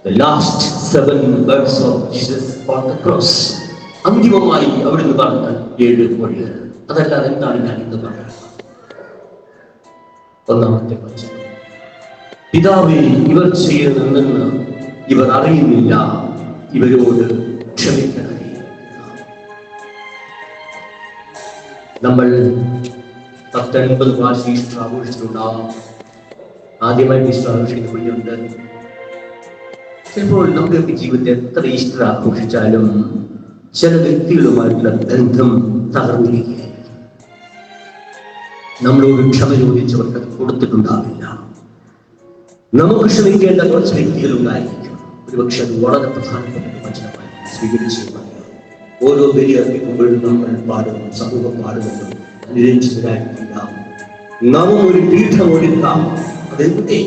The last 7 words of Jesus on the cross. അന്തിമമായി അവിടുന്ന് പറഞ്ഞ 7 മൊഴികൾ. അതല്ലാതെ എന്താണ് ഞാൻ ഇന്ന് പറയുന്നത്? ഒന്നാമത്തെ വചനം, പിതാവേ, ഇവർ ചെയ്യുന്നതെന്ന് ഇവർ അറിയുന്നില്ല, ഇവരോട് ക്ഷമിക്കണമേ. നമ്മൾ 10-50 പ്രാവശ്യം ഈസ്റ്റർ ആഘോഷിച്ചിട്ടുണ്ടാവും. ആദ്യമായിട്ട് ഈസ്റ്റർ ആഘോഷിക്കുന്ന കുഞ്ഞുണ്ട്. ചിലപ്പോൾ നമ്മുടെയൊക്കെ ജീവിതത്തിൽ എത്ര ഈസ്റ്റർ ആഘോഷിച്ചാലും ചില വ്യക്തികളുമായിട്ടുള്ള ബന്ധം തകർന്നിരിക്കുകയായിരിക്കും. നമ്മളോട് ക്ഷമ ചോദിച്ചവർക്ക് അത് കൊടുത്തിട്ടുണ്ടാവില്ല. നമുക്ക് ക്ഷമിക്കേണ്ട കുറച്ച് വ്യക്തികളുണ്ടായിരിക്കും. ഒരുപക്ഷെ അത് വളരെ പ്രധാനപ്പെട്ട വചനമായി സ്വീകരിച്ചു. ഓരോ ബലി അർപ്പിക്കുമ്പോഴും നമ്മൾ പാടും, സമൂഹം പാടുമെന്നും അനുരഞ്ജിതരായിട്ടില്ല. നാം ഒരു പീഠം ഒരുക്കാം. അതെന്തേ?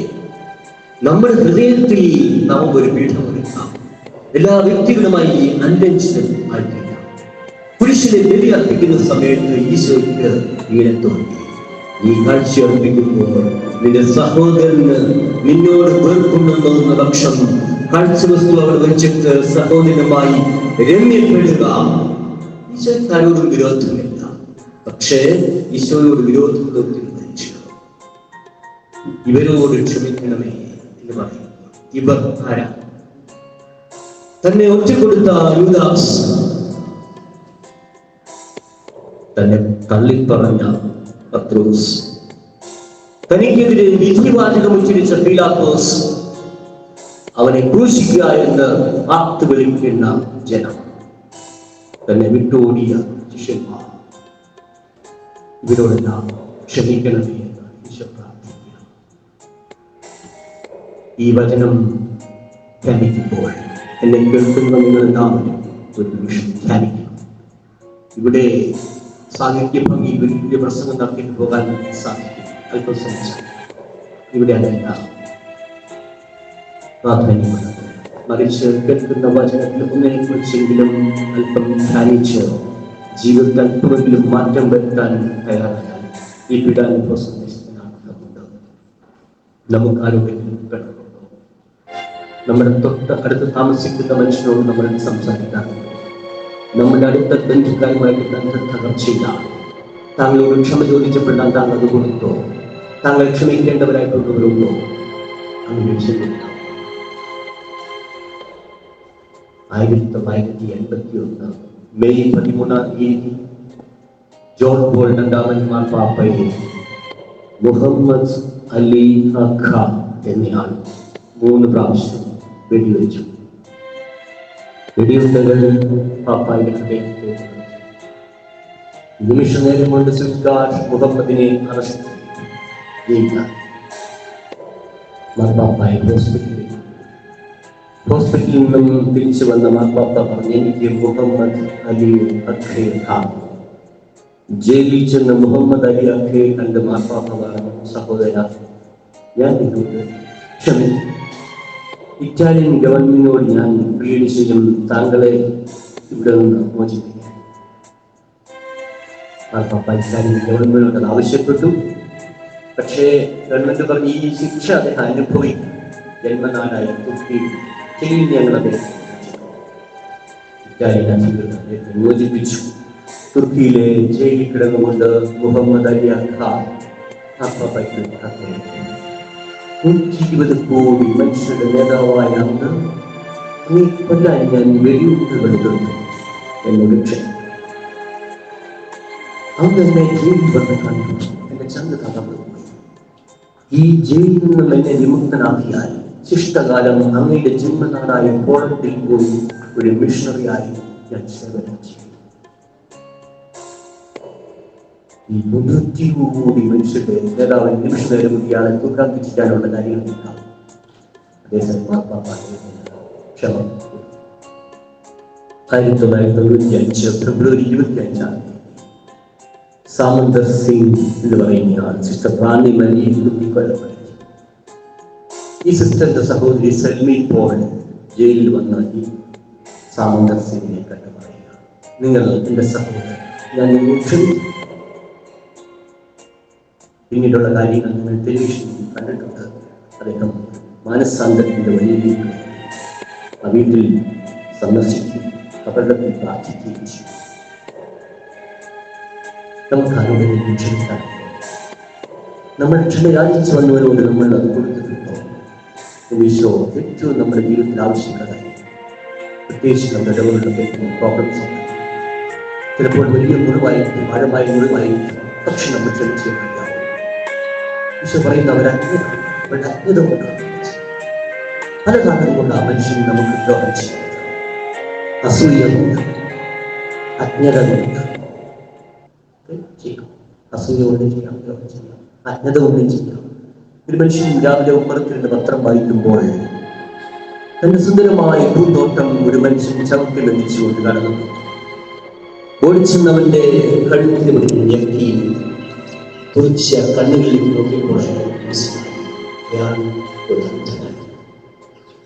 നമ്മുടെ ഹൃദയത്തിൽ നാം ഒരു പീഠം ഒരുക്കാം. എല്ലാ വ്യക്തികളുമായി അൻരഞ്ജിതമായിട്ടില്ല. കുരിശിലെ ബലി അർപ്പിക്കുന്ന സമയത്ത് ഈശോയ്ക്ക് ഇങ്ങനെ തോന്നി, ഈ കാഴ്ച അർപ്പിക്കുമ്പോൾ നിന്റെ സഹോദരന് നിന്നോട് വെറുപ്പുണ്ടെന്ന പക്ഷം കാഴ്ചവസ്തു അവിടെ വെച്ചിട്ട് സഹോദരനുമായി രമ്യപ്പെടുക. ഈശോയ്ക്ക് ആരോടും വിരോധമില്ല. പക്ഷേ ഈശോയോട് വിരോധമുള്ള മനുഷ്യർ ഇവരോട് ക്ഷമിക്കണമേ എന്ന് പറയുന്നു. ഇവർ ആരാ? തന്നെ ഒറ്റക്കൊടുത്ത യൂദാസ്, തന്നെ തള്ളിപ്പറഞ്ഞ പത്രോസ്, തനിക്കെതിരെ വിധിവാചകം ഉച്ചരിച്ച പീലാത്തോസ്, അവനെ ക്രൂശിക്കുക എന്ന് ആർത്തു വിളിക്കുന്ന ജനം, തന്നെ വിട്ടോടിയ ശിഷ്യന്മാർ, ഇവരോടെല്ലാം ക്ഷമിക്കണമേ എന്ന് ഈശോ പ്രാർത്ഥിക്കുക. ഈ വചനം ധ്യാനിക്കുമ്പോൾ എന്നെ കേൾക്കുന്ന നിങ്ങളെല്ലാവരും ഒരു നിമിഷം ധ്യാനിക്കണം. ഇവിടെ സാഹിത്യ ഭംഗി വലിയ പ്രസംഗം നടത്തിയിട്ട് പോകാൻ സാധിക്കും. അല്പം സംസാരിക്കും. ഇവിടെ അതല്ല പ്രാധാന്യമുള്ളത്. മറിച്ച് കേൾക്കുന്ന വചനത്തിൽ ഒന്നിനെ കുറിച്ചെങ്കിലും അല്പം ധ്യാനിച്ച് ജീവിതത്തിൽ അല്പമെങ്കിലും മാറ്റം വരുത്താൻ തയ്യാറായാൽ ഈ പീഡാനുഭവ സന്ദേശത്തിനാകുന്നുണ്ട്. നമുക്ക് ആരോഗ്യത്തിൽ പെടുന്നുണ്ടോ? നമ്മുടെ തൊട്ട് അടുത്ത് താമസിക്കുന്ന മനുഷ്യനോട് നമ്മൾ സംസാരിക്കാറുണ്ട്. നമ്മുടെ അടുത്ത ബന്ധുക്കാരുമായിട്ട് ബന്ധം തകർച്ചയില്ല. താങ്കളോട് ക്ഷമ ചോദിച്ചപ്പെടാൻ താങ്കൾ അത് കൊടുത്തോ? താങ്കൾ ക്ഷമിക്കേണ്ടവരായിട്ടുള്ളവരുണ്ടോ? അങ്ങനെ ചിന്തിക്കാം. 1981 മെയ് 13 ജോൺ പോൾ രണ്ടാമൻ മാർപ്പാപ്പയെ മുഹമ്മദ് അലി ഖാൻ എന്നയാൾ 3 പ്രാവശ്യം വെടിവെച്ചു. വെടിയുണ്ടകൾ പാപ്പായുടെ ഹൃദയത്തെ നിമിഷ നേരം കൊണ്ട് സ്വിഫ്റ്റ് മുഹമ്മദിനെ അറസ്റ്റ് ചെയ്ത മാർപ്പാപ്പായ ഹോസ്പിറ്റലിൽ നിന്നും തിരിച്ചു വന്ന മാർപ്പാപ്പ പറഞ്ഞു, എനിക്ക് മുഹമ്മദ് അലി അഖയെ കാണും. ജയിലിൽ ചെന്ന് മുഹമ്മദ് അലി അഖയെ കണ്ട് മാർപ്പാപ്പ പറഞ്ഞു, സഹോദര, ഞാൻ നിന്നോട് ക്ഷമിക്കും. ഇറ്റാലിയൻ ഗവൺമെന്റിനോട് ഞാൻ പീഡിച്ചും താങ്കളെ ഇവിടെ നിന്ന് മോചിപ്പിക്കും. മാർപ്പാപ്പ ഇറ്റാലിയൻ ഗവൺമെന്റിനോട് അത് ആവശ്യപ്പെട്ടു. പക്ഷേ ഗവൺമെന്റ് പറഞ്ഞു, ഈ ശിക്ഷ അദ്ദേഹം അനുഭവിക്കും. ജന്മനാടായ തുർക്കി ഞങ്ങൾ അദ്ദേഹത്തെ ഇറ്റാലിയൻ അധികൃതർ അദ്ദേഹത്തെ മോചിപ്പിച്ചു. തുർക്കിയിലെ ജയിലിൽ കിടന്നുകൊണ്ട് മുഹമ്മദ് അലി ഖാൻ മാർപ്പാപ്പയ്ക്ക് 120 കോടി മനുഷ്യരുടെ നേതാവായ അന്ന് നീ കൊല്ലാൻ ഞാൻ വെടിയുണ്ടകൾ എടുത്തു എന്ന ലക്ഷ്യം. അന്ന് എന്നെ ജയിലിൽ വന്ന് കണ്ടു. എന്റെ ചന്ത തകർന്നു. ഈ ജയിലിൽ നിന്നും എന്നെ വിമുക്തനാക്കിയാൽ ശിഷ്ടകാലം അങ്ങയുടെ ജന്മനാടായ പോളണ്ടിൽ പോയി ഒരു മിഷണറിയായി ഞാൻ സേവനം ചെയ്യും. ഈ 100 കോടി മനുഷ്യരുടെ നേതാവ് നിമിഷ നേരം ഇയാളെ തൂക്കാക്കിച്ചിട്ടാനുള്ള കാര്യങ്ങൾ ഉണ്ടാവും. അതേസമയം മാർപ്പാപ്പ ക്ഷമ 1995 ഫെബ്രുവരി 25 സാമന്തർ സിംഗ് എന്ന് പറയുന്ന സിസ്റ്റർ റാണി മലി കൊല്ലപ്പെടുത്തി. ഈ സിസ്റ്ററിന്റെ സഹോദരി സൽമി പോൾ ജയിലിൽ വന്ന ഈ സാമന്തർ സിംഗിനെ കണ്ട് പറയുക, നിങ്ങൾ എന്റെ സഹോദരൻ, ഞാൻ നിങ്ങൾ ക്ഷമിക്കും. പിന്നീടുള്ള കാര്യങ്ങൾ നിങ്ങൾ ടെലിവിഷനിൽ കണ്ടിട്ടുണ്ട്. അദ്ദേഹം മാനസാന്തരത്തിന്റെ വഴിയിലേക്ക് ആ വീട്ടിൽ സന്ദർശിക്കുകയും കബറിടത്തിൽ പ്രാർത്ഥിക്കുകയും ചെയ്യും. നമുക്ക് ആരോടെങ്കിലും ക്ഷമിക്കാൻ, നമ്മൾ ക്ഷമ യാചിച്ചു വന്നവരോട് നമ്മൾ അത് കൊടുത്തിട്ടുണ്ടോ? ഈശോ ഏറ്റവും നമ്മുടെ ജീവിതത്തിൽ ആവശ്യമുള്ളതായി, പ്രത്യേകിച്ച് നമ്മുടെ ഇടവുകളിലൊക്കെ പ്രോബ്ലംസ് ഉണ്ട്. ചിലപ്പോൾ വലിയ മുറിവായിരിക്കും, ആഴമായ മുറിവായിരിക്കും, പക്ഷെ നമ്മൾ ക്ഷമിച്ചേ മതിയാവും. ഈശോ പറയുന്ന അവരുടെ അജ്ഞത കൊണ്ടാണ്, പല കാരണം കൊണ്ട് ആ മനുഷ്യൻ നമുക്ക് ദ്രോഹം ചെയ്യുന്നത്. അസൂയ കൊണ്ട്, അജ്ഞത കൊണ്ട് ചെയ്യാം, അസൂയ കൊണ്ട് ചെയ്യാം, ദ്രോഹം ചെയ്യാം, അജ്ഞത കൊണ്ടും ചെയ്യാം. ഒരു മനുഷ്യൻ രാവിലെ ഉമ്മറത്തിരുന്ന് പത്രം വായിക്കുമ്പോൾ തന്റെ സുന്ദരമായ പൂന്തോട്ടം ഒരു മനുഷ്യൻ ചവിട്ടി ലഭിച്ചുകൊണ്ട് കടന്നു ഓടിച്ചെന്നവന്റെ കഴുത്തിന് ഞെക്കി തുറച്ച കണ്ണുകളിലേക്ക് നോക്കിയപ്പോൾ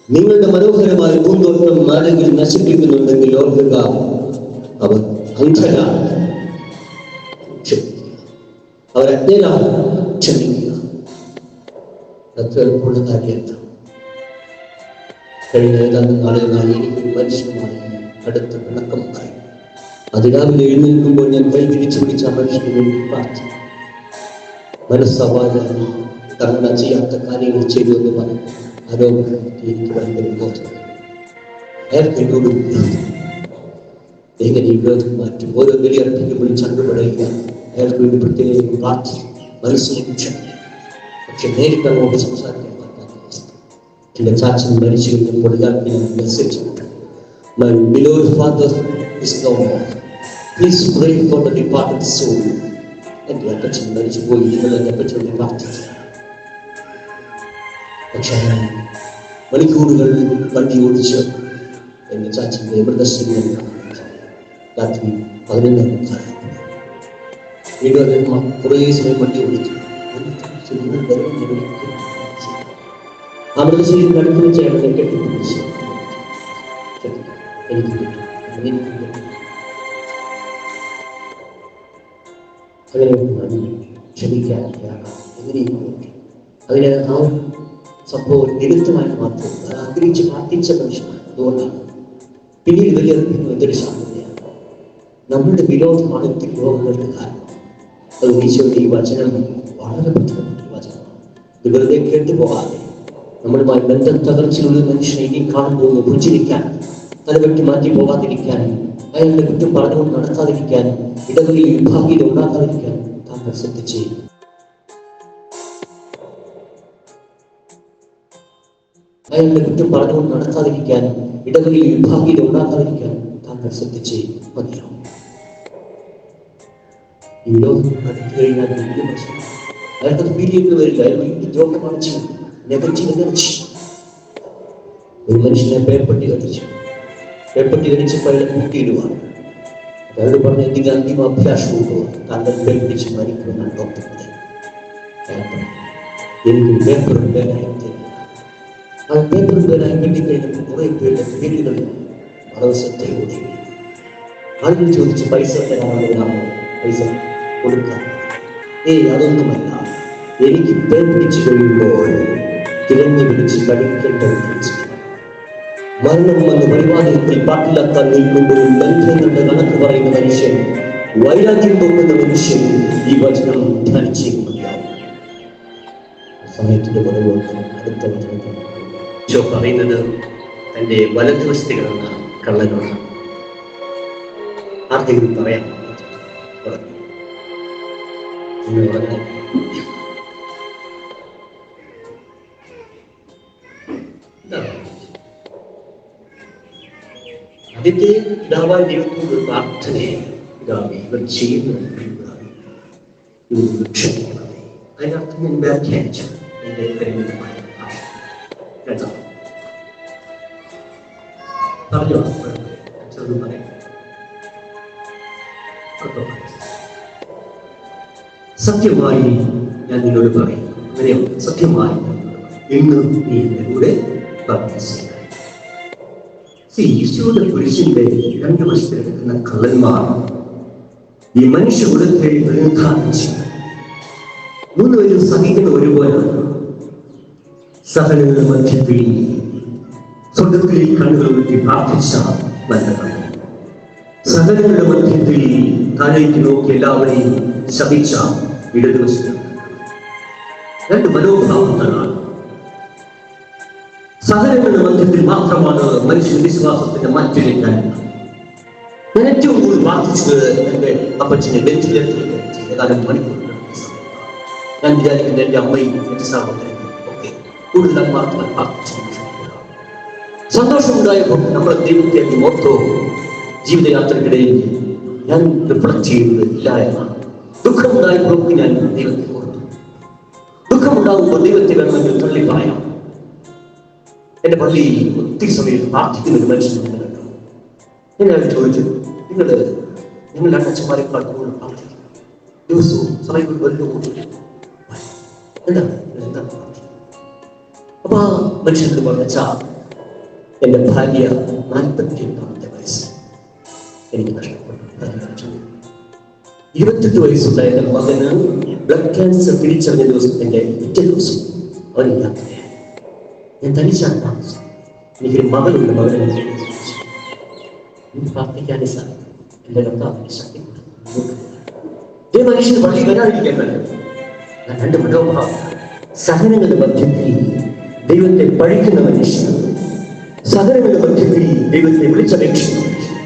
നിങ്ങളുടെ മനോഹരമായ പൂന്തോട്ടം ആരെങ്കിലും നശിപ്പിക്കുന്നുണ്ടെങ്കിൽ ഓർക്കുക, അവർ അന്ധരാണ്, അവർ അജ്ഞരാണ്, ക്ഷമിക്കുക. അത്ര എളുപ്പമുള്ള കാര്യമല്ല. കഴിഞ്ഞ ഏതാനും നാളുകളായി എനിക്കൊരു മനുഷ്യനുമായി അടുത്ത പിണക്കമുണ്ടായി. അതിരാവിലെ എഴുന്നേൽക്കുമ്പോൾ ഞാൻ കൈ തിരിച്ചു പിടിച്ച ആ മനുഷ്യന് വേണ്ടി പ്രാർത്ഥിച്ചു. മനസ്സവാദം തങ്ങൾ ചെയ്യാത്ത കാര്യങ്ങൾ ചെയ്തു എന്ന് പറഞ്ഞു ആരോഗ്യം എനിക്ക് ഭയങ്കര വിരോധം. അയാൾക്ക് എന്നോട് എങ്ങനെ ഈ വിരോധം മാറ്റും? ഓരോ ബലി അർപ്പിക്കുമ്പോഴും ചണ്ടുപടയുക, അയാൾക്ക് വേണ്ടി പ്രത്യേകം പ്രാർത്ഥിക്കും, മനസ്സിൽ പക്ഷെ നേരിട്ട് അങ്ങോട്ട് സംസാരിക്കാൻ പറ്റാത്ത അവസ്ഥ. എന്റെ ചാച്ചൻ മരിച്ചു കഴിഞ്ഞപ്പോൾ ഇയാൾക്ക് ഞാൻ മെസ്സേജ് ഇട്ടു, My beloved father is no more. Please pray for the departed soul. എന്റെ അപ്പച്ചൻ മരിച്ചു പോയി, നിങ്ങൾ എന്റെ അപ്പച്ചൻ വേണ്ടി പ്രാർത്ഥിച്ചു. പക്ഷെ മണിക്കൂറുകൾ വണ്ടി ഓടിച്ച് എന്റെ ചാച്ചന്റെ മൃതശരീരം രാത്രി 11:30 വീണ്ടും കുറേ സമയം വണ്ടി ഓടിച്ചു. ആ മൃതശരീരം അടുത്ത് വെച്ച് അയാളെ കെട്ടിപ്പിടിച്ചു. എനിക്ക് അങ്ങനെ ക്ഷമിക്കാൻ എങ്ങനെയും അതിന് ആ സംഭവം നിരുത്തമായി മാത്രം ആഗ്രഹിച്ച് പ്രാർത്ഥിച്ച മനുഷ്യനാണ്. അതുകൊണ്ടാണ് പിന്നീട് വലിയർപ്പിക്കുന്ന എന്തൊരു ശാന്തതയാണ്. നമ്മുടെ വിരോധമാണ് ഒത്തിരി രോഗങ്ങളുടെ കാരണം. അത് ഈശോയുടെ ഈ വചനം വളരെ പ്രധാനപ്പെട്ട വചനമാണ്. ഇത് വെറുതെ കേട്ടുപോകാതെ നമ്മളുമായി ബന്ധം തകർച്ചയുള്ള മനുഷ്യനെ ഇനി കാണുമ്പോൾ പുഞ്ചിരിക്കാൻ, തലവെട്ടി മാറ്റി പോകാതിരിക്കാൻ, അയാളുടെ കുറ്റം പറഞ്ഞുകൊണ്ട് നടത്താതിരിക്കാൻ, ഇടവകളിൽ വിഭാഗീയത ഉണ്ടാക്കാതിരിക്കാൻ താങ്കൾ ശ്രദ്ധിച്ചു. അയാളുടെ കുറ്റം പറഞ്ഞുകൊണ്ട് നടത്താതിരിക്കാൻ, ഇടവകളിൽ വിഭാഗീയത ഉണ്ടാക്കാതിരിക്കാൻ താങ്കൾ ശ്രദ്ധിച്ച് മതിയാവും. ഈ വിരോധം അടുത്തു കഴിഞ്ഞാൽ വലിയ പ്രശ്നം. അയാൾക്കത് ഫീലിംഗ് വരില്ല, അയാൾ വലിയ ദ്രോഹമാണ് ചെയ്യുന്നത്. ഒരു മനുഷ്യനെ പേപ്പട്ടി കടിച്ചു, പേപ്പട്ടി കടിച്ചപ്പോൾ അയാളെ കൂട്ടിയിടുവാണ്. അയാൾ പറഞ്ഞ എന്തെങ്കിലും അന്തിമ അഭ്യാസമുണ്ടോ? താങ്കൾ പേപ്പിടിച്ച് മരിക്കുമെന്നാണ് ഡോക്ടർ പറയുന്നത്. എനിക്ക് പേപ്പറും പേനായി ആ പേപ്പറും പേനായി കിട്ടിക്കഴിഞ്ഞപ്പോൾ കുറെ പേരുടെ പേരുകൾ വളരെ ശ്രദ്ധയോടെ ആളുകൾ ചോദിച്ച് പൈസ തരാമെന്നാണ് പൈസ കൊടുക്കാൻ. അതൊന്നുമല്ല, എനിക്ക് പേപ്പിടിച്ചു കഴിയുമ്പോൾ തിരഞ്ഞു പിടിച്ച് കടിക്കേണ്ടത് മരണം എന്ന പരിപാടിയിൽ പാട്ടിലാക്കാൻ നിൽക്കുമ്പോഴും ബന്ധങ്ങളുടെ കണക്ക് പറയുന്ന മനുഷ്യൻ, വൈരാഗ്യം തോന്നുന്ന മനുഷ്യൻ ഈ വചനം ധ്യാനിച്ചേ മതിയാവും. സമയത്തിന്റെ കുറവുകൊണ്ട് അടുത്ത വചനം ഈശോ പറയുന്നത് തന്റെ വലതുവശത്ത് കിടന്ന കള്ളനോടാണ്. ആർക്കെങ്കിലും പറയാം? അതിന്റെ പിതാവായ ദൈവത്തോട് പ്രാർത്ഥനയെ ഇവർ ചെയ്യുന്നു. അതിനർത്ഥം ഞാൻ വ്യാഖ്യാനിച്ചു. എന്റെ പരിമിതമായ പറഞ്ഞു പറയാം. സത്യമായി ഞാൻ നിന്നോട് പറയും, അങ്ങനെയോ സത്യമായി ഇന്ന് നീ എന്റെ കൂടെ പ്രാർത്ഥിച്ചു. ഈശോയുടെ പുരുഷന്റെ രണ്ടു വശത്ത് കിടക്കുന്ന കള്ളന്മാർ ഈ മനുഷ്യകുലത്തെ പ്രതിനിധാനിച്ചു. മൂന്നുപേരും സഹിക്കുന്ന ഒരുപോലെയാണ്. സഹനങ്ങളുടെ മധ്യത്തിൽ സ്വർഗത്തിലേക്ക് കണ്ണുകൾ ഉയർത്തി പ്രാർത്ഥിച്ച നല്ലതാണ്. സകലങ്ങളുടെ മധ്യത്തിൽ താഴേക്ക് നോക്കി എല്ലാവരെയും ശപിച്ച ഇടതുവശം. രണ്ട് മനോഭാവങ്ങളാണ്. സകലങ്ങളുടെ മധ്യത്തിൽ മാത്രമാണ് മനുഷ്യ വിശ്വാസത്തിന്റെ മറ്റൊരു കാര്യം. ഞാൻ ഏറ്റവും കൂടുതൽ പ്രാർത്ഥിച്ചത് എന്റെ അപ്പച്ചനെ വെന്റിലേറ്ററിൽ ഏതാനും മണിക്കൂറുകൾ. ഞാൻ വിചാരിക്കുന്നത് എന്റെ അമ്മയും എന്റെ സഹോദരനും ഒക്കെ കൂടുതൽ ആത്മാർത്ഥമായി പ്രാർത്ഥിച്ചു. സന്തോഷമുണ്ടായപ്പോൾ നമ്മുടെ ദൈവത്തെ ഓർത്തോ ജീവിതയാത്രക്കിടയിൽ ഞാൻ റിഫ്ലക്ട് ചെയ്യുന്നത് ഇല്ല എന്നാണ്. ദുഃഖമുണ്ടായപ്പോൾ ഞാൻ ദൈവത്തെ ഓർത്തു. ദുഃഖമുണ്ടാകുമ്പോൾ ദൈവത്തെ വേണമെങ്കിൽ തള്ളി പറയാം. എന്റെ പള്ളിയിൽ ഒത്തിരി സമയം പ്രാർത്ഥിക്കുന്ന ഒരു മനുഷ്യനുണ്ട് കേട്ടോ. ഞാൻ ചോദിച്ചു, നിങ്ങളുടെ അച്ഛന്മാരെക്കാൾ കൂടുതൽ പ്രാർത്ഥിക്കും ദിവസവും സമയം എന്താ അപ്പൊ ആ മനുഷ്യനോട് പറഞ്ഞാ, എന്റെ ഭാര്യ 48 വയസ്സ് എനിക്ക് നഷ്ടപ്പെട്ടു. 28 വയസ്സുള്ള എന്റെ മകന് ബ്ലഡ് ക്യാൻസർ തിരിച്ചറിഞ്ഞ ദിവസത്തിന്റെ പിറ്റേ ദിവസം അവൻ യാത്രയായി. ഞാൻ തനിച്ചാണ് താമസം. എനിക്കൊരു മകളുണ്ട്. മകനെ പ്രാർത്ഥിക്കാനേ സാധിക്കും. എന്റെ കർത്താവിന്റെ ശക്തി കൊടുക്കും. മനുഷ്യന് വഴി വരാതിരിക്കാൻ ഞാൻ രണ്ട് മനോഭാവം. സഹനങ്ങളുടെ മധ്യത്തിൽ ദൈവത്തെ പഴിക്കുന്ന മനുഷ്യൻ, സഹനങ്ങളുടെ മധ്യത്തിൽ ദൈവത്തെ വിളിച്ചപേക്ഷിക്കുന്ന മനുഷ്യൻ.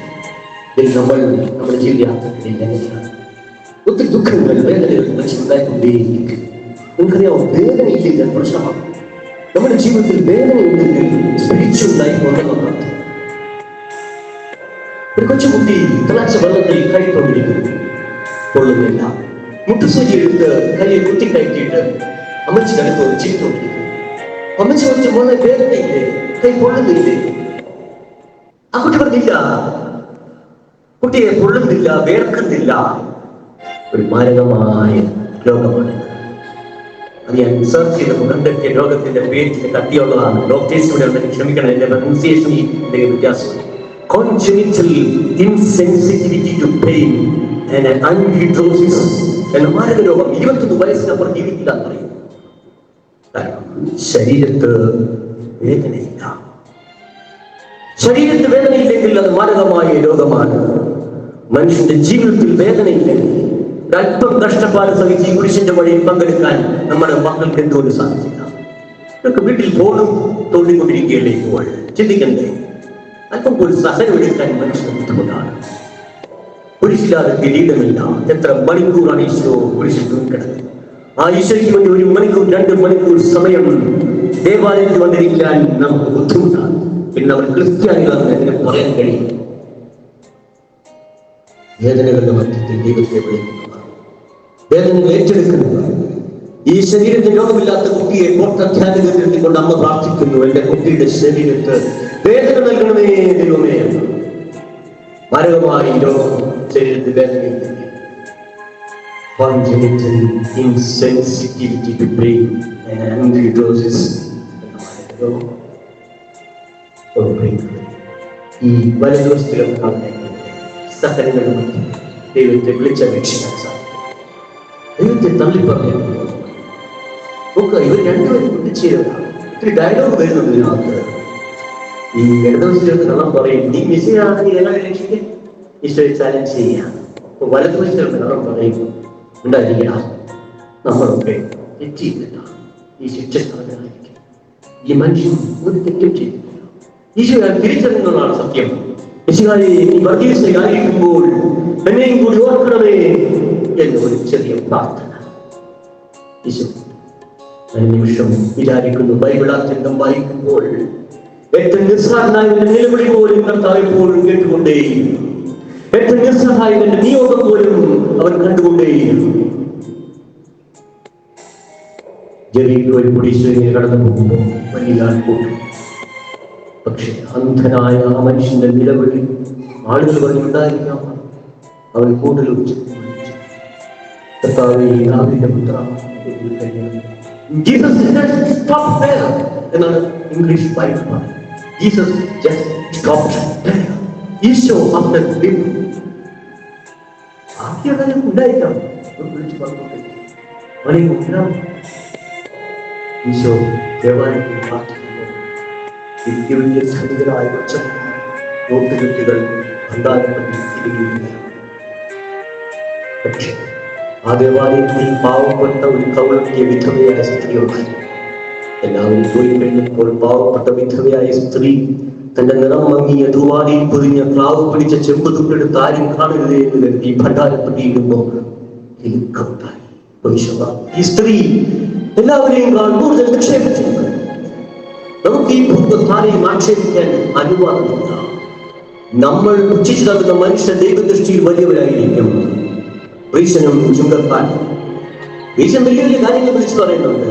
നമ്മുടെ ജീവിതയാത്രയിൽ എങ്ങനെയാണ് ഒത്തിരി ദുഃഖങ്ങൾ, വേദനകൾ മനുഷ്യനുണ്ടായിക്കൊണ്ടേയിരിക്കും. നിങ്ങൾക്കറിയാമോ, വേദനയില്ല പ്രശ്നമാണ്. നമ്മുടെ ജീവിതത്തിൽ വേദനയുണ്ടെങ്കിൽ സ്പിരിച്വൽ ലൈഫ് ഉണ്ടെന്നാണ്. ഒരു കൊച്ചുകുട്ടി തിളച്ച വെള്ളത്തിൽ കഴിക്കൊണ്ടിരിക്കുന്നു, കൊള്ളുന്നില്ല. മുട്ടുസൂചി എടുത്ത് കയ്യിൽ കുത്തിക്കയറ്റിയിട്ട് അമ്മച്ചിക്കടുത്ത് ചിരിക്കൊണ്ടിരിക്കുന്നു. അമ്മച്ചി കുറച്ച് മോളെ വേദനയില്ലേ, കൈ പൊള്ളുന്നില്ലേ? ആ കുട്ടി പറഞ്ഞില്ല, കുട്ടിയെ പൊള്ളുന്നില്ല, വേർക്കുന്നില്ല. ഒരു മാരകമായ രോഗമാണ്. അത് ഞാൻ സെർച്ച് ചെയ്തപ്പോൾ കണ്ടെത്തിയ രോഗത്തിന്റെ പേരിന്റെ കട്ടിയുള്ളതാണ്. ഡോക്ടേഴ്സിലൂടെ ക്ഷമിക്കണം, എന്റെ പ്രൊനൗൺസിയേഷൻ വ്യത്യാസം. Congenital insensitivity to pain and anhidrosis എന്ന മാരക രോഗം. 21 വയസ്സിനപ്പുറം ജീവിക്കില്ല എന്ന് പറയും. ശരീരത്ത് വേദനയില്ല. ശരീരത്ത് വേദനയില്ലെങ്കിൽ അത് മാരകമായ രോഗമാണ്. മനുഷ്യന്റെ ജീവിതത്തിൽ വേദനയില്ലെങ്കിൽ ഒരല്പം കഷ്ടപ്പാട് സഹിച്ച് ഈ പുരുഷന്റെ വഴിയിൽ പങ്കെടുക്കാൻ നമ്മുടെ മക്കൾക്ക് എന്തുകൊണ്ട് സാധിച്ചില്ല? ഇതൊക്കെ വീട്ടിൽ ഫോണും തോണ്ടിക്കൊണ്ടിരിക്കുകയല്ലേ ഇപ്പോൾ. ചിന്തിക്കണ്ടേ? അല്പം പോലും സഹനമെടുക്കാൻ മനുഷ്യന് ബുദ്ധിമുട്ടാണ്. കുരിശില്ലാതെ കിരീടമില്ല. എത്ര മണിക്കൂറാണ് ഈശോ കുരിശിൽ തൂങ്ങിക്കിടക്കുന്നത്. ആ ഈശോയ്ക്ക് വേണ്ടി 1 മണിക്കൂർ 2 മണിക്കൂർ സമയം ദേവാലയത്തിൽ വന്നിരിക്കാൻ നമുക്ക് ബുദ്ധിമുട്ടാണ്. പിന്നെ അവർ ക്രിസ്ത്യാനികളാണെന്ന് എങ്ങനെ പറയാൻ കഴിയും? വേദനകളുടെ മധ്യത്തിൽ ദൈവത്തെ വിളിക്കുന്നവർ, വേദനകൾ ഏറ്റെടുക്കുന്നവർ. ഈ ശരീരത്തിൽ രോഗമില്ലാത്ത കുട്ടിയെ കോട്ടധ്യാനത്തിൽ കൊണ്ട് അമ്മ പ്രാർത്ഥിക്കുന്നു, എന്റെ കുട്ടിയുടെ ശരീരത്ത് വേദന നൽകണമേ ദൈവമേ. മാരകമായ രോഗം, ശരീരത്തിൽ വേദനയില്ല. Congenital insensitivity to pain and anhidrosis ഈ വലതുവശത്തിലും സഹനങ്ങളുടെ മധ്യം ദൈവത്തെ വിളിച്ചപേക്ഷിക്കാൻ സാധിക്കും. ദൈവത്തെ തള്ളിപ്പറയാൻ നോക്കുക. ഇവർ രണ്ടുപേരും കുട്ടിച്ചേരുന്നതാണ്. ഒത്തിരി ഡയലോഗ് വരുന്നുണ്ട് ഇതിനകത്ത്. ഈ ഇടതുവശത്തിലൊക്കെ കള്ളം പറയും, നീ മിസ്സിയാണെങ്കിൽ എങ്ങനെ രക്ഷിക്കും? ഈശോയെ ചാലഞ്ച് ചെയ്യാം. അപ്പൊ വലതുവശത്തിലൊക്കെ കള്ളം പറയും, ഉണ്ടായിരിക്കണം. നമ്മളൊക്കെ തെറ്റിയില്ല. ഈ ശിക്ഷ സ്ഥാനമായിരിക്കും. ഈ മനുഷ്യൻ ഒരു തെറ്റും ചെയ്തില്ല. ഈശോ തിരിച്ചറിയുന്നതാണ് സത്യം. യേശുവേ, നീ വർഗീയതയായിരിക്കുമ്പോൾ എന്നെയും കൂടി ഓർക്കണമേ എന്ന് ഒരു ചെറിയ പ്രാർത്ഥന. ഈശോ നിമിഷം വിചാരിക്കുന്നു, ബൈബിളാത്യന്തം വായിക്കുമ്പോൾ ഏറ്റവും നിസ്സാരനായ നിലവിളി പോലും കർത്താവ് എപ്പോഴും കേട്ടുകൊണ്ടേയിരുന്നു. ഏറ്റവും നിസ്സഹായ നിയോഗം പോലും അവൻ കണ്ടുകൊണ്ടേയിരുന്നു. ജെറിക്കോയിൽ ഈശോയെ കടന്നു പോകുമ്പോൾ വലിയ ആൾക്കൂട്ടം. പക്ഷെ അന്ധനായ ആ മനുഷ്യന്റെ നിലവിളി ആളുകൾ പറഞ്ഞുണ്ടായിരിക്കാം. അവൻ കൂടുതൽ എന്നാണ് ഇംഗ്ലീഷ് ബൈബിൾ പറയുന്നത്. Jesus just stopped there. Isho after him ആദ്യം ഉണ്ടായിരിക്കാം. ഈശോ ദേവാലയത്തിൽ പ്രാർത്ഥിക്കുമ്പോൾ വലിയ വലിയ ധനികരായ കൊച്ചു നോട്ടുകെട്ടുകൾ ഭണ്ഡാരപ്പെട്ടി തിരികെയാണ്. പക്ഷേ ആ ദേവാലയത്തിൽ പാവപ്പെട്ട ഒരു കൗളത്തിയ വിധവയായ സ്ത്രീയുണ്ടായി. എല്ലാവരും പോയി കഴിഞ്ഞപ്പോൾ പാവപ്പെട്ട വിധവയായ സ്ത്രീ തന്റെ നിറം മങ്ങിയ തൂവാലിയിൽ പൊതിഞ്ഞ ക്ലാവ് പിടിച്ച ചെമ്പ് തുണ്ടെടുത്ത് ആരും കാണരുതേ എന്ന് കരുതി ഭണ്ഡാരപ്പെട്ടിയിരുന്നോ ഹെലികോപ്റ്ററായി. ഈ സ്ത്രീ എല്ലാവരെയും കൂടുതൽ നിക്ഷേപിച്ചിട്ടുണ്ട്. നമുക്ക് ഈ ഭൂതധാരയും ആക്ഷേപിക്കാൻ അനുവാദമില്ല. നമ്മൾ പുച്ഛിച്ചു തള്ളുന്ന മനുഷ്യ ദൈവദൃഷ്ടിയിൽ വലിയവരായിരിക്കും. റീസനും ചുങ്കക്കാരൻ റീസൻ വലിയ വലിയ കാര്യങ്ങൾ വിളിച്ചു പറയുന്നുണ്ട്.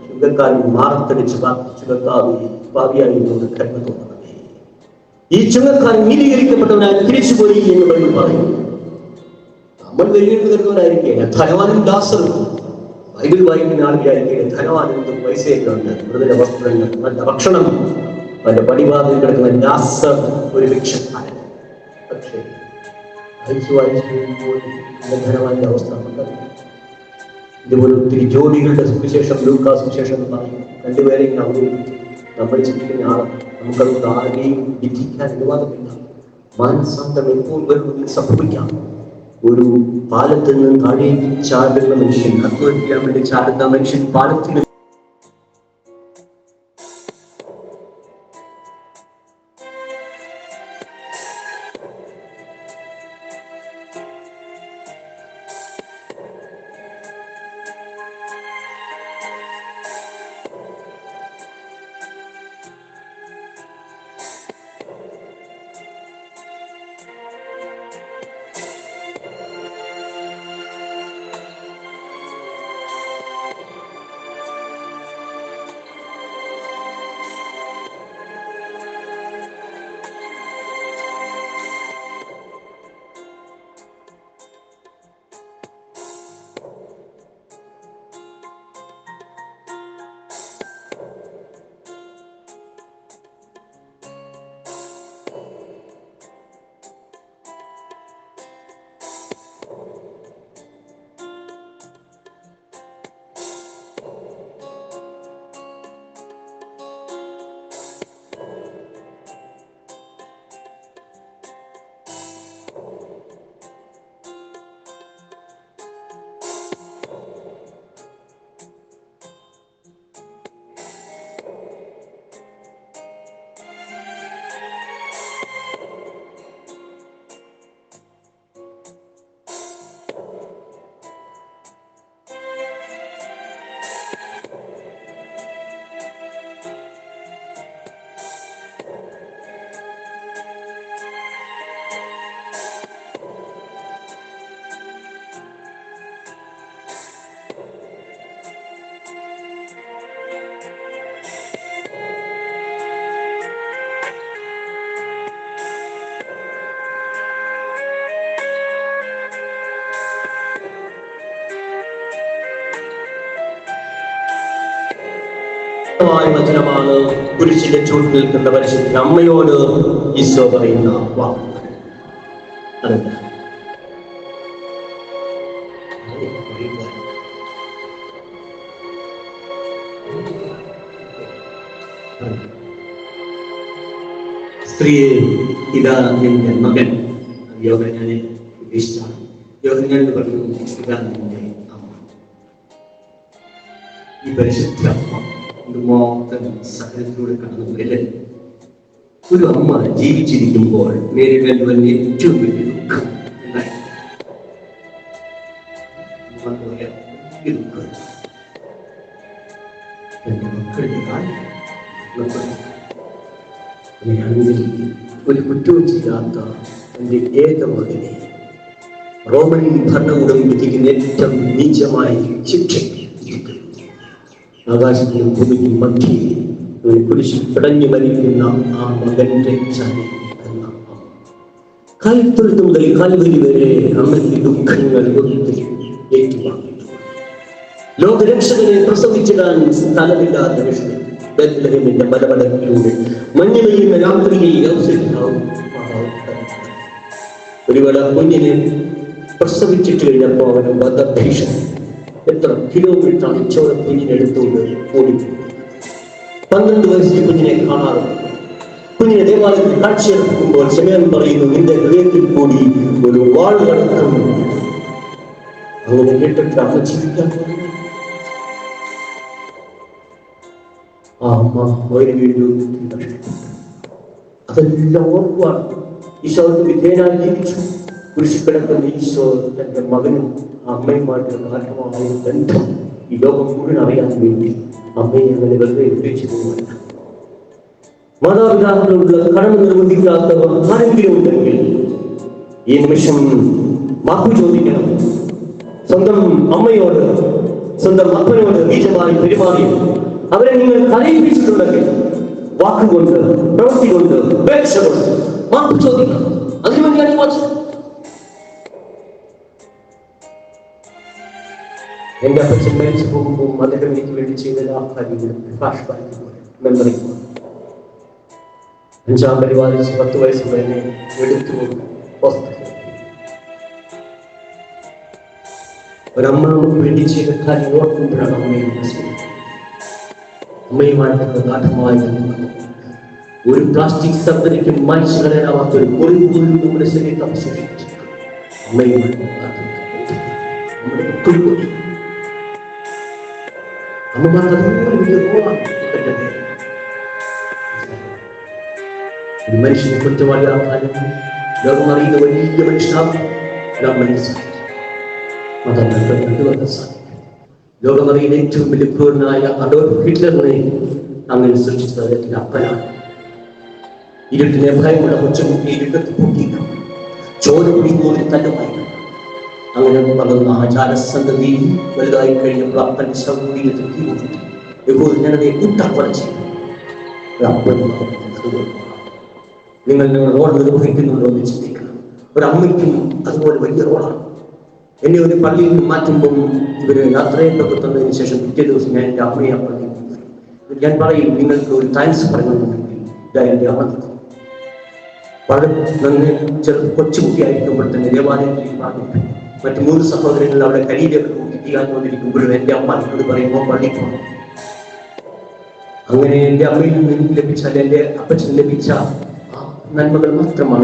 ചുങ്കക്കാരൻ മാറത്തടിച്ച് ഭാവിയായിരുന്നു കരുണ തോന്നുന്നത്. ഈ ചുങ്കക്കാരൻ നീതീകരിക്കപ്പെട്ടവനായി തിരിച്ചുപോയി എന്ന് വഴി പറയും. നമ്മൾ വലിയ കരുതുന്നവരായിരിക്കില്ല. ധനവാനും ദാസറും ബൈബിൾ വായിക്കുന്ന ആളുകളായിരിക്കില്ല. ധനവാനും പൈസയൊക്കെ ഉണ്ട്, മൃദുല വസ്ത്രങ്ങൾ, നല്ല ഭക്ഷണം, അവന്റെ പടിവാതിൽ കിടക്കുന്ന ദാസർ ഒരു ഭിക്ഷക്കാരൻ. പക്ഷേ ധനവാന്റെ അവസ്ഥ ഇതുപോലെ ഒത്തിരി ജോഡികളുടെ സുവിശേഷം ലൂക്കാ സുവിശേഷം എന്ന് പറയും. രണ്ടുപേരെയും നമ്മൾ ചിന്തിക്കുന്ന ആളാണ്. നമുക്കത് ആരെയും വിധിക്കാൻ അനുവാദമില്ല. മാനസാന്തരം എപ്പോൾ വരുന്നതിൽ സംഭവിക്കാം. ഒരു പാലത്തിൽ നിന്ന് താഴേക്ക് ചാടുന്ന മനുഷ്യൻ, ആത്മഹത്യ വേണ്ടി ചാടുന്ന മനുഷ്യൻ പാലത്തിന് വചനമാണ് കുരിശിന്റെ ചൂട് നിൽക്കുന്ന പരിശുദ്ധ അമ്മയോട് ഈശോ പറയുന്ന വാക്കുകൾ. സ്ത്രീയെ, ഇതാ നിന്റെ മകൻ. യോഹന്നാനെ ഉദ്ദേശിച്ചാണ്. യോഹന്നാൻ പറഞ്ഞു, ഇതാ നിന്റെ അമ്മ. ഈ പരിശുദ്ധ അമ്മ മാത്രം സഹനത്തിലൂടെ കടന്നുപോയല്ലേ. ഒരു അമ്മ ജീവിച്ചിരിക്കുമ്പോൾ നേരിടേണ്ടി വരുന്ന ഏറ്റവും വലിയ ദുഃഖം ഉണ്ടായി. എന്റെ മക്കളുടെ കാര്യം ഒരു കുറ്റവും ചെയ്യാത്ത എന്റെ ഏക മകനെ റോമൻ ഭരണകൂടം വിധിക്കുന്ന ഏറ്റവും നീചമായ ശിക്ഷ ആകാശത്തിനും ഭൂമിക്കും മധ്യേ ഒരു കുരിശിൽ പിടഞ്ഞു മരിക്കുന്ന ആ മകന്റെ ചതി എന്ന കാലത്തൊഴുത്ത് മുതൽ കാൽവരി വരെ അമ്മയ്ക്ക് ദുഃഖങ്ങൾ ഏറ്റുവാങ്ങി. ലോകരക്ഷകനെ പ്രസവിച്ചിടാൻ സ്ഥലമില്ലാത്ത ബെത്ലഹേമിന്റെ മലമടക്കിലൂടെ മഞ്ഞു പെയ്യുന്ന രാത്രിയിൽ ഒരു വേള കുഞ്ഞിനെ പ്രസവിച്ചിട്ട് കഴിഞ്ഞപ്പോൾ അവന് വധഭീഷണി. എത്ര കിലോമീറ്ററാണ് ചോര കുഞ്ഞിനെടുത്തുകൊണ്ട് ഓടി. 12 വയസ്സിൽ കുഞ്ഞിനെ കാണാറുണ്ട്. കുഞ്ഞിനെ ദേവാലയത്തിൽ കാഴ്ചയെടുക്കുമ്പോൾ സമയം പറയുന്നു, നിന്റെ ഹൃദയത്തിൽ കൂടി ഒരു വാൾ കടക്കും. അങ്ങനെ കേട്ടിട്ട് അമ്മ ജീവിക്കാൻ ആ അമ്മ ഒരു വീണ്ടും നഷ്ടപ്പെട്ടു. അതെല്ലാം ഓർക്കുവാണ്. ഈശോയ്ക്ക് വിധേയനായി ജീവിച്ചു. കുരിശിൽ കിടക്കുന്ന ഈശോ തന്റെ മകനും അമ്മയുമായിട്ടുള്ള ഗാഠമായ ബന്ധം ഈ ലോകം മുഴുവൻ അറിയാൻ വേണ്ടി അമ്മയെ അങ്ങനെ വെറുതെ ഉപേക്ഷിച്ചു പോകുന്നില്ല. മാതാപിതാക്കളുള്ള കടമ നിർബന്ധിക്കാത്തവർ ആരെങ്കിലും ഉണ്ടെങ്കിൽ ഈ നിമിഷം മാപ്പ് ചോദിക്കണം. സ്വന്തം അമ്മയോട്, സ്വന്തം അപ്പനോട് നീചമായി പെരുമാറി അവരെ നിങ്ങൾ കരയിപ്പിച്ചിട്ടുണ്ടെങ്കിൽ വാക്കുകൊണ്ട്, പ്രവൃത്തി കൊണ്ട്, ഉപേക്ഷ കൊണ്ട് മാപ്പ് ചോദിക്കണം. അതിനുവേണ്ടിയാണ് വായിച്ചത്. എന്റെ അപ്പച്ചൻ മരിച്ചു പോകുമ്പോൾ അദ്ദേഹം എനിക്ക് വേണ്ടി ചെയ്ത എല്ലാ കാര്യങ്ങളും മെമ്മറി 5-ാം പരിപാലിച്ച് 10 വയസ്സ് തന്നെ എടുത്തുകൊണ്ട് ഒരമ്മ നമുക്ക് വേണ്ടി ചെയ്ത കാര്യം ഓർക്കുമ്പോഴാണ് അമ്മയുമായിട്ടുള്ള ഗാഠമായ ഒരു പ്ലാസ്റ്റിക് സർജറിക്ക് മായ്ച്ചു കളയാനാവാത്ത ഒരു മുറിവ് നമ്മുടെ ശരീരത്തെ അവശേഷിപ്പിച്ചു. അമ്മയുമായിട്ടുള്ള അമ്മമാരുടെ ഒരു മനുഷ്യനെ കുറ്റവാളിയാക്കാനും ലോകമറിയുന്ന വലിയ മനുഷ്യനാകും ലോകമറിയുന്ന ഏറ്റവും വലിയ ക്രൂരനായ അഡോൾഫ് ഹിറ്റ്ലറിനെ അങ്ങനെ സൃഷ്ടിച്ചത് എന്റെ അപ്പനാണ്. ഇരുട്ടിനെ ഭയമുള്ള കൊച്ചുകുട്ടി ഇരുട്ടത്ത് പൊട്ടിയില്ല, ചോര കുടിക്കോടി തല്ലുമായി. അങ്ങനെ വളർന്ന ആചാരസന്ധതി വലുതായി കഴിഞ്ഞപ്പോൾ അപ്പൻ സൗകര്യത്തിൽ ഇപ്പോൾ ഞാനതെ കൂട്ടക്കൊല ചെയ്തു. നിങ്ങൾ റോൾ നിർവഹിക്കുന്നുണ്ടോ എന്ന് ചിന്തിക്കണം. ഒരമ്മയ്ക്കും അതുപോലെ വലിയ റോളാണ്. എന്നെ ഒരു പള്ളിയിൽ നിന്ന് മാറ്റുമ്പം ഇവര് യാത്രയൊക്കെ തന്നതിന് ശേഷം പിറ്റേ ദിവസം ഞാൻ എൻ്റെ അമ്മയെ പള്ളിയിൽ ഞാൻ പറയും, നിങ്ങൾക്ക് ഒരു താങ്ക്സ് പറയണമെന്നുണ്ടെങ്കിൽ ഇതാ എൻ്റെ അമ്മ. വളരെ നന്ദി. ചെറു കൊച്ചുകുട്ടിയായിരിക്കുമ്പോൾ തന്നെ ദേവാലയത്തിൽ പാടിട്ടു. മറ്റു 3 സഹോദരങ്ങൾ അവിടെ കരിയിലൊക്കെ കൂട്ടിക്കൊണ്ടിരിക്കുമ്പോഴും എൻ്റെ അമ്മ എന്നോട് പറയുമ്പോൾ പള്ളിയിൽ പോകണം. അങ്ങനെ എൻ്റെ അമ്മയിൽ നിന്ന് ലഭിച്ച, എൻ്റെ അപ്പച്ചൻ ലഭിച്ച നന്മകൾ മാത്രമാണ്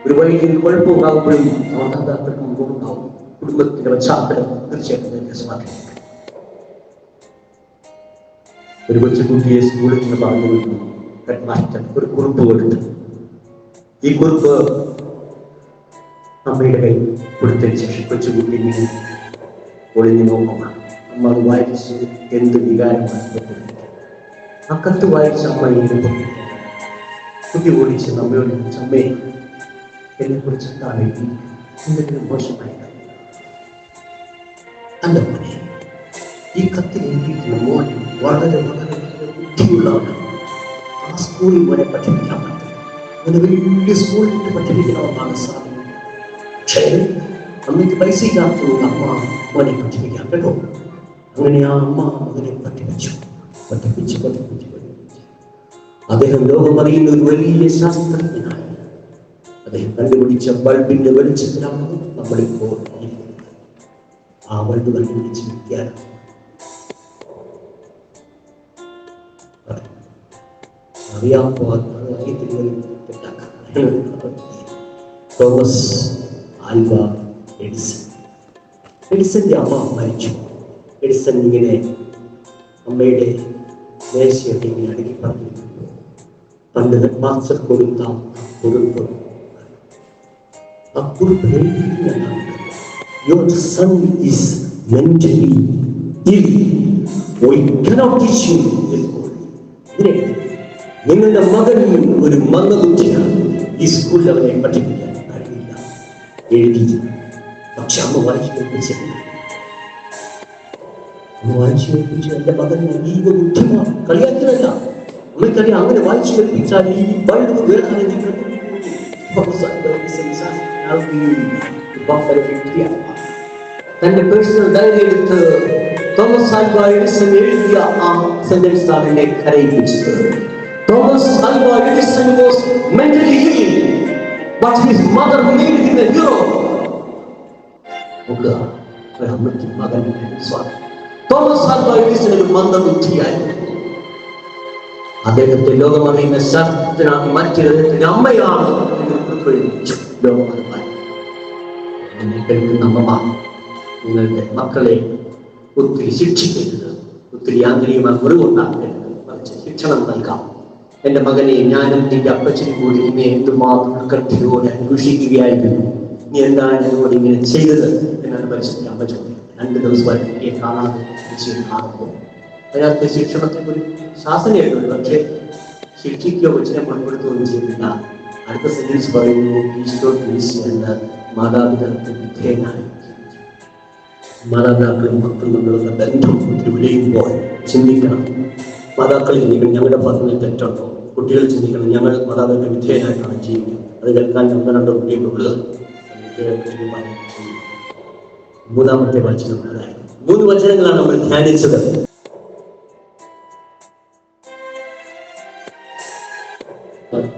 ഒരു വഴിയിൽ കുഴപ്പമുണ്ടാകുമ്പോഴും മാതാപിതാക്കൾക്ക് മുമ്പുണ്ടാവും. കുടുംബത്തിന്റെ പശ്ചാത്തലം തീർച്ചയായിട്ടും സ്വാധീനിക്കും. ഒരു കൊച്ചുകുട്ടിയെ സ്കൂളിൽ നിന്ന് പറഞ്ഞു വിട്ടു. ഹെഡ് മാസ്റ്റർ ഒരു കുറിപ്പ് കൊടുത്തു. ഈ കുറിപ്പ് അമ്മയുടെ കൈ കൊടുത്തതിന് ശേഷം കൊച്ചുകുട്ടി ഒളിഞ്ഞു നോക്കുകയാണ്. അമ്മ അത് വായിച്ച് എന്ത് വികാരമാണ്. ആ കത്ത് വായിച്ച അമ്മ എഴുതുമ്പോൾ കുട്ടി ഓടിച്ച് അമ്മയോട് അമ്മേ, എന്നെ കുറിച്ച് എന്താണ് എന്തെങ്കിലും മോശമായി അല്ല മോനെ, ഈ കത്തിൽ എഴുതിയിട്ടുള്ള മോൻ വളരെ വളരെ ബുദ്ധിയുള്ളവനാണ്. ആ സ്കൂളിൽ മോനെ പഠിപ്പിക്കാൻ പറ്റും. അങ്ങനെ വലിയ സ്കൂളിൽ പഠിപ്പിക്കണമെന്നാണ് സാധിക്കും. പക്ഷേ അമ്മയ്ക്ക് പൈസ ഇല്ലാത്തതുകൊണ്ട് അമ്മ മോനെ പഠിപ്പിക്കാൻ കേട്ടോ. അങ്ങനെ ആ അമ്മ മകനെ പഠിപ്പിച്ചു. അദ്ദേഹം ലോകമറിയുന്ന ഒരു വലിയ ശാസ്ത്രജ്ഞനായി. അദ്ദേഹം കണ്ടുപിടിച്ച ബൾബിന്റെ വെളിച്ചത്തിലാണ് നമ്മളിപ്പോൾ ആ ബൾബ് കണ്ടുപിടിച്ച് വിദ്യാലയം തോമസ് ആൽവ എഡിസൺ. എഡിസന്റെ അമ്മ മരിച്ചു. എഡിസൺ ഇങ്ങനെ അമ്മയുടെ മേശയൊക്കെ ഇങ്ങനെ അടുക്കി പറഞ്ഞു. പണ്ട് ഹെഡ് മാസ്റ്റർ കൊടുത്ത കുറിപ്പ്, ആ കുറിപ്പ് എഴുതിയിരിക്കുന്നതാണ്, your son is mentally ill, we cannot teach him this school. നിങ്ങളുടെ മകൻ ഒരു മന്ദബുദ്ധിയാണ്, ഈ സ്കൂളിൽ അവനെ പഠിപ്പിക്കാൻ കഴിയില്ല എഴുതി. പക്ഷെ അമ്മ വായിച്ചു കേൾപ്പിച്ചില്ല. അമ്മ വായിച്ചു കേൾപ്പിച്ചു എന്റെ മകൻ അതീവ ബുദ്ധിമാണ്, കളിയാക്കിയതല്ല. അമ്മയ്ക്കറിയാം, അങ്ങനെ വായിച്ചു കേൾപ്പിച്ചാൽ ഈ ബൾബ് വേറെ തന്റെ പേഴ്സണൽ ഡയറി എടുത്ത് തോമസ് ആൽവ എഡിസൺ എഴുതിയ ആ സെന്റൻസ് ആണ് എന്നെ കരയിപ്പിച്ചത്. Thomas Alva Edison was mentally ill, but his mother made him a hero. അമ്മയ്ക്ക് മകൻ തോമസ് ആൽവ എഡിസൺ ഒരു മന്ദബുദ്ധിയായിരുന്നു. അദ്ദേഹത്തെ ലോകം അറിയുന്ന ശാസ്ത്രജ്ഞനാക്കി മാറ്റിയത് അദ്ദേഹത്തിന്റെ അമ്മയാണ് എന്ന് ലോകം അറിയാൻ. എന്നെ കേൾക്കുന്ന അമ്മമാർ, നിങ്ങളുടെ മക്കളെ ഒത്തിരി ശിക്ഷിക്കരുത്, ഒത്തിരി ആന്തരികമായി മുറിവുണ്ടാക്കരുത്, മറിച്ച് ശിക്ഷണം നൽകാം. എന്റെ മകനെ, ഞാനും നിന്റെ അപ്പച്ചനും കൂടി നിന്നെ എന്തുമാത്രം കൃത്യയോടെ അന്വേഷിക്കുകയായിരുന്നു, നീ എന്താണ് എന്നോട് ഇങ്ങനെ ചെയ്തത് എന്നാണ് പരിശുദ്ധ അമ്മ ചോദിക്കുന്നത്. 2 ദിവസമായി കുട്ടിയെ കാണാതെ കാണുമ്പോൾ അതിനകത്ത് ശിക്ഷണത്തെ ഒരു ശാസനയായിട്ടുണ്ട്. പക്ഷേ ശിക്ഷിക്കോ കൊച്ചിനെ കൊണ്ടുകൊടുക്കുകയൊന്നും ചെയ്തില്ല. അടുത്ത സെന്റൻസ് പറയുന്നു, ഈശോ എന്ന മാതാപിതാക്കൾ വിധേയനായി. മാതാപിതാക്കളും മക്കളും തമ്മിലുള്ള ബന്ധം ഒത്തിരി വിളയുമ്പോൾ ചിന്തിക്കണം, മാതാക്കളിൽ ഞങ്ങളുടെ ഭാഗങ്ങളിൽ തെറ്റുണ്ടോ? കുട്ടികൾ ചിന്തിക്കണം, ഞങ്ങൾ മാതാപിതാക്കൾ വിധേയനായിട്ടാണ് ജീവിക്കുന്നത്. അത് കേൾക്കാൻ 1-2 കുട്ടികളുള്ളത്. മൂന്നാമത്തെ വചനം അതായത് 3 വചനങ്ങളാണ് നമ്മൾ ധ്യാനിച്ചത്.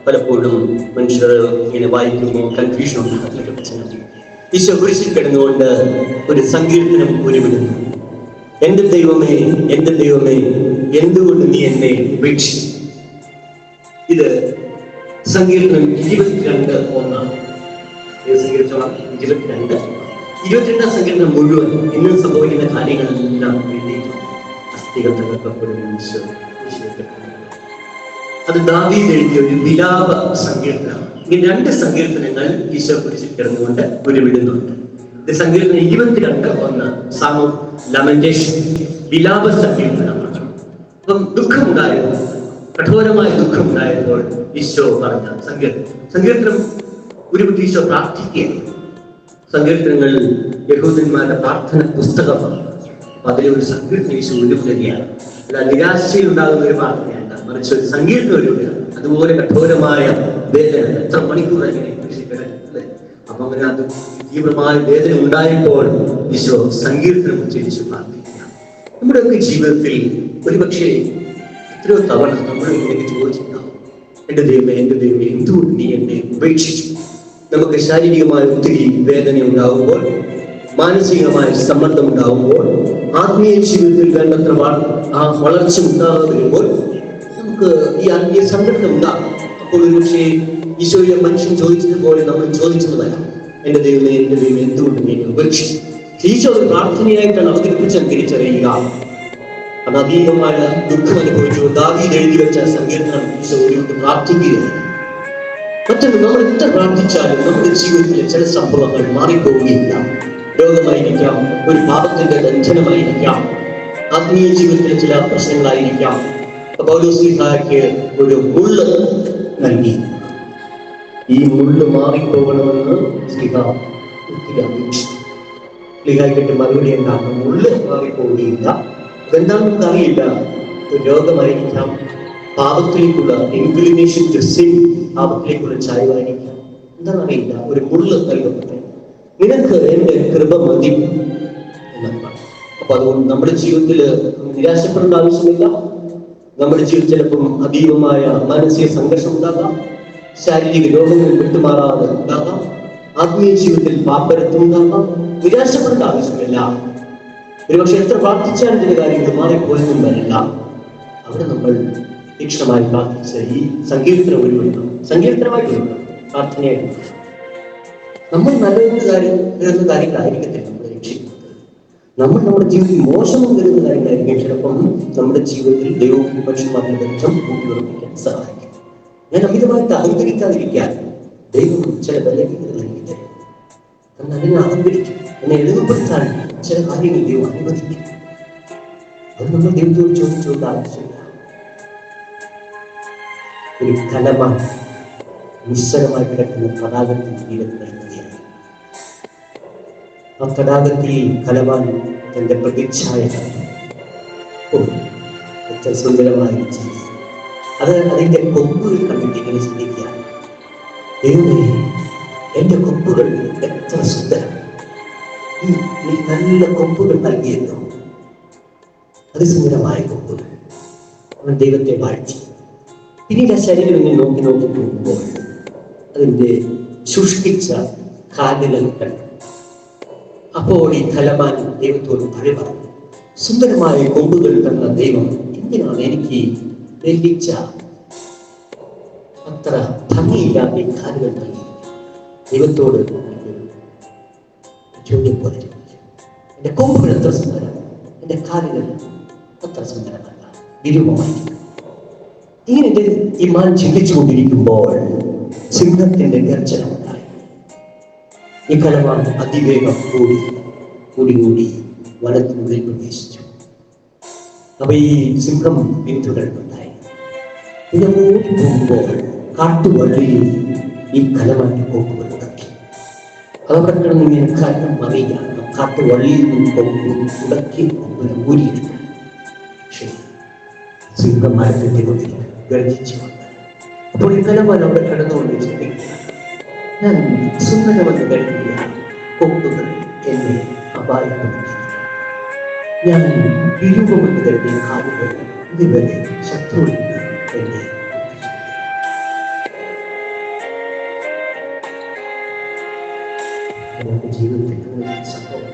പലപ്പോഴും മനുഷ്യർ ഇങ്ങനെ വായിക്കുമ്പോൾ കൺഫ്യൂഷൻ ഉണ്ട്. ഈശോ കുരിശിൽ കിടന്നുകൊണ്ട് ഒരു സങ്കീർത്തനം ഉരുവിടുന്നു. എന്റെ ദൈവമേ, എന്റെ ദൈവമേ, എന്തുകൊണ്ട് നീ എന്നെ ഉപേക്ഷിച്ചു? ഇത് സങ്കീർത്തനം 22:1. 22 സങ്കീർത്തനം മുഴുവൻ ഇന്ന് സംഭവിക്കുന്ന കാര്യങ്ങളെല്ലാം എഴുതിയിട്ടുണ്ട്. അസ്ഥികൾ തകർക്കപ്പെടുന്ന ഈശോ അത് ദാവീദ് എഴുതിയ ഒരു വിലാപ സങ്കീർത്തനം. ഈ 2 സങ്കീർത്തനങ്ങൾ ഈശോ കുരിശിൽ കിടന്നുകൊണ്ട് ഉരുവിടുന്നുണ്ട്. ഇത് സങ്കീർത്തനം 22:1 സാം ഓഫ് ലമെന്റേഷൻ, വിലാപ സങ്കീർത്തനമാണ്. അപ്പം ദുഃഖമുണ്ടായപ്പോൾ, കഠോരമായ ദുഃഖമുണ്ടായപ്പോൾ ഈശോ പറഞ്ഞ സങ്കീർത്തനം ഉരുവിട്ട് ഈശോ പ്രാർത്ഥിക്കുകയാണ്. സങ്കീർത്തനങ്ങൾ യഹൂദന്മാരുടെ പ്രാർത്ഥന പുസ്തകമാണ്. അപ്പൊ അതിലൊരു സങ്കീർത്തനം ഈശോ ഉരുവിടുകയാണ്. അല്ല നിരാശയിൽ ഉണ്ടാകുന്ന ഒരു പ്രാർത്ഥനയല്ല, മറിച്ച് ഒരു സങ്കീർത്തനം ഉരുവിടുകയാണ്. അതുപോലെ കഠോരമായ വേദന, എത്ര മണിക്കൂർ അല്ലേ? അപ്പൊ അങ്ങനെ അത് തീവ്രമായ വേദന ഉണ്ടായപ്പോൾ ഈശോ സങ്കീർത്തനം ഉച്ചരിച്ച് പ്രാർത്ഥിക്കുകയാണ്. നമ്മുടെയൊക്കെ ജീവിതത്തിൽ ഒരുപക്ഷെ എത്രയോ തവണ നമ്മൾ എനിക്ക് ചോദിച്ചിട്ടുണ്ടാവും, എന്റെ ദൈവമേ, എന്റെ ദൈവമേ, എന്തുകൊണ്ട് നീ എന്നെ ഉപേക്ഷിച്ചു? നമുക്ക് ശാരീരികമായ ഒത്തിരി വേദന ഉണ്ടാകുമ്പോൾ, മാനസികമായ സമ്മർദ്ദം ഉണ്ടാകുമ്പോൾ, ആത്മീയ ജീവിതത്തിൽ വേണ്ടത്ര വളർച്ച ഉണ്ടാകാതെ വരുമ്പോൾ നമുക്ക് ഈ ആത്മീയ സങ്കടം ഉണ്ടാകും. അപ്പോൾ ഒരുപക്ഷെ ഈശോയെ മനുഷ്യൻ ചോദിച്ചതുപോലെ നമ്മൾ ചോദിച്ചത് വരാം, എന്റെ ദൈവമേ, എന്റെ ദൈവമേ, എന്തുകൊണ്ട് നീ എന്നെ ഉപേക്ഷിച്ചു? ഈശോ ഒരു പ്രാർത്ഥനയായിട്ടാണ് അവതരിപ്പിച്ച് തിരിച്ചറിയുക. അത് അതീതമായ ദുഃഖം അനുഭവിച്ചു ദാവീദ് എഴുതി വെച്ച സങ്കീർത്തനം ഈശോ ഒരു പ്രാർത്ഥിക്കുകയാണ്. മറ്റൊന്ന്, നമ്മൾ എത്ര പ്രാർത്ഥിച്ചാലും നമ്മുടെ ജീവിതത്തിലെ ചില സംഭവങ്ങൾ മാറിപ്പോവുകയില്ല. രോഗമായിരിക്കാം, ഒരു പാപത്തിന്റെ ബന്ധനമായിരിക്കാം, ആത്മീയ ജീവിതത്തിലെ ചില പ്രശ്നങ്ങളായിരിക്കാം. പൗലോസ്ലീഹായ്ക്ക് ഒരു മുള്ള് നൽകി. ഈ മുള്ള് മാറിപ്പോകണമെന്ന് സ്ലീഹ ഒത്തിരി അപേക്ഷിച്ചു. സ്ലീഹായ്ക്കിട്ട് മറുപടി എന്താണ്? മുള്ള് മാറിപ്പോവുകയില്ല. എന്താണെന്ന് അറിയില്ല. രോഗമായിരിക്കാം, പാപത്തിലേക്കുള്ള ഇൻക്ലിനേഷൻ ടു സിൻ, പാപത്തിലേക്കുള്ള ചായ്വായിരിക്കാം, എന്താണെന്നറിയില്ല. ഒരു മുള്ള് നൽകപ്പെട്ടെ, നിനക്ക് എന്റെ കൃപ മതി എന്നാണ്. അപ്പൊ അതുകൊണ്ട് നമ്മുടെ ജീവിതത്തിൽ നിരാശപ്പെടേണ്ട ആവശ്യമില്ല. നമ്മുടെ ജീവിതത്തിൽ ചിലപ്പം അതീവമായ മാനസിക സംഘർഷം ഉണ്ടാകാം, ശാരീരിക രോഗങ്ങൾ വിട്ടുമാറാതെ ഉണ്ടാകാം, ആത്മീയ ജീവിതത്തിൽ പാപ്പരത്വം ഉണ്ടാകാം. നിരാശപ്പെടേണ്ട ആവശ്യമില്ല. ഒരുപക്ഷെ എത്ര പ്രാർത്ഥിച്ചാലും ചില കാര്യങ്ങൾ മാറിപ്പോയെന്നും വരില്ല. അവിടെ നമ്മൾ തീക്ഷണമായി പ്രാർത്ഥിച്ച ഈ സങ്കീർത്തനം ഉരുവിടണം, സങ്കീർത്തനമായിട്ട് വരണം, പ്രാർത്ഥനയായിട്ട്. നമ്മൾ വരുന്ന കാര്യങ്ങളായിരിക്കത്തില്ല നമ്മളെ രക്ഷിക്കുന്നത്. നമ്മുടെ ജീവിതത്തിൽ മോശം വരുന്ന കാര്യങ്ങളായിരിക്കും ചിലപ്പം നമ്മുടെ ജീവിതത്തിൽ ദൈവവും മനുഷ്യന്മാരുടെ ബന്ധം കൂട്ടിയുറപ്പിക്കാൻ സഹായിക്കും. ഞാൻ അമിതമായിട്ട് അഹങ്കരിക്കാതിരിക്കാൻ ദൈവം ചില ബലഹീനതകൾ എനിക്ക് തരും. അതിനെ അഹങ്കരിക്കും, എന്നെ എളിമപ്പെടുത്താൻ ചില കാര്യങ്ങൾ ദൈവം അനുവദിക്കും. അത് നമ്മൾ ദൈവത്തോട് ചോദിച്ചുകൊണ്ട് ആവശ്യമില്ല. ഒരു കലമ നിശ്ചലമായി കിടക്കുന്ന തടാകത്തിൽ തീരത്ത് നിൽക്കുകയാണ്. ആ തടാകത്തിൽ കലവാൻ തന്റെ പ്രതിച്ഛായ എത്ര സുന്ദരമായി ജീവിതം. അത് അതിന്റെ കൊമ്പുകൾ കണ്ടിട്ട് ഇങ്ങനെ ചിന്തിക്കുകയാണ്, ദൈവമേ, എന്റെ കൊമ്പുകൾ എത്ര സുന്ദരം, നീ നല്ല കൊമ്പുകൾ നൽകിയല്ലോ, അതിസുന്ദരമായ കൊമ്പുകൾ. അവൻ ദൈവത്തെ വാഴ്ത്തി. പിന്നീട് ആ ശരീരം ഇങ്ങനെ നോക്കി പോകുമ്പോൾ അതിന്റെ ശുഷ്കിച്ച കാലുകൾ കണ്ടു. അപ്പോൾ ഈ കലമാൻ ദൈവത്തോട് പറഞ്ഞു, സുന്ദരമായ കൊമ്പുകൾ തന്ന ദൈവം എന്തിനാണ് എനിക്ക് ലഭിച്ച അത്ര ഭംഗിയില്ലാതെ കാലുകൾ നൽകി ദൈവത്തോട് ചോദ്യം പോലെ എൻ്റെ കൊമ്പുകൾ എത്ര സുന്ദരം, എൻ്റെ കാലുകൾ അത്ര സുന്ദരമല്ല, വിരൂപമായിരിക്കും. ഇങ്ങനെ ഈ മാൻ ചിന്തിച്ചുകൊണ്ടിരിക്കുമ്പോൾ സിംഹത്തിന്റെ ഗർജനമുണ്ടായി. ഈ കലമാൻ അതിവേഗം കൂടി വനത്തിനുള്ളിൽ പ്രവേശിച്ചു. അപ്പൊ ഈ സിംഹം പിന്തുടർന്നുണ്ടായി. പിന്നെ ഓടിപ്പോകുമ്പോൾ കാട്ടുവള്ളിയിൽ ഈ കലമാന്റെ കൊമ്പുകൾ ഉടക്കി. അതവിടെ കിടന്ന് ഇങ്ങനെ കാരണം അറിയില്ല, കാട്ടുവള്ളിയിൽ നിന്ന് ഉടക്കി കൊമ്പുകൾ ഊരിയെടുത്തു. പക്ഷേ സിംഹം മരത്തിന്റെ കൊണ്ടിൽ ഗർജിച്ചുകൊണ്ട് അപ്പോൾ ഈ കലമാൻ അവിടെ കിടന്നുകൊണ്ട് ചിന്തിക്കുക, ഞാൻ സുന്ദരമെന്ന് കരുതിയ കൊമ്പുകൾ എന്നെ അപായപ്പെടുത്തി, ഞാൻ വിരൂപമെന്ന് കരുതിയ കാലുകൾ ഇതുവരെ ശത്രുവിൽ എന്നെ നമ്മുടെ ജീവിതത്തിൽ സംഭവം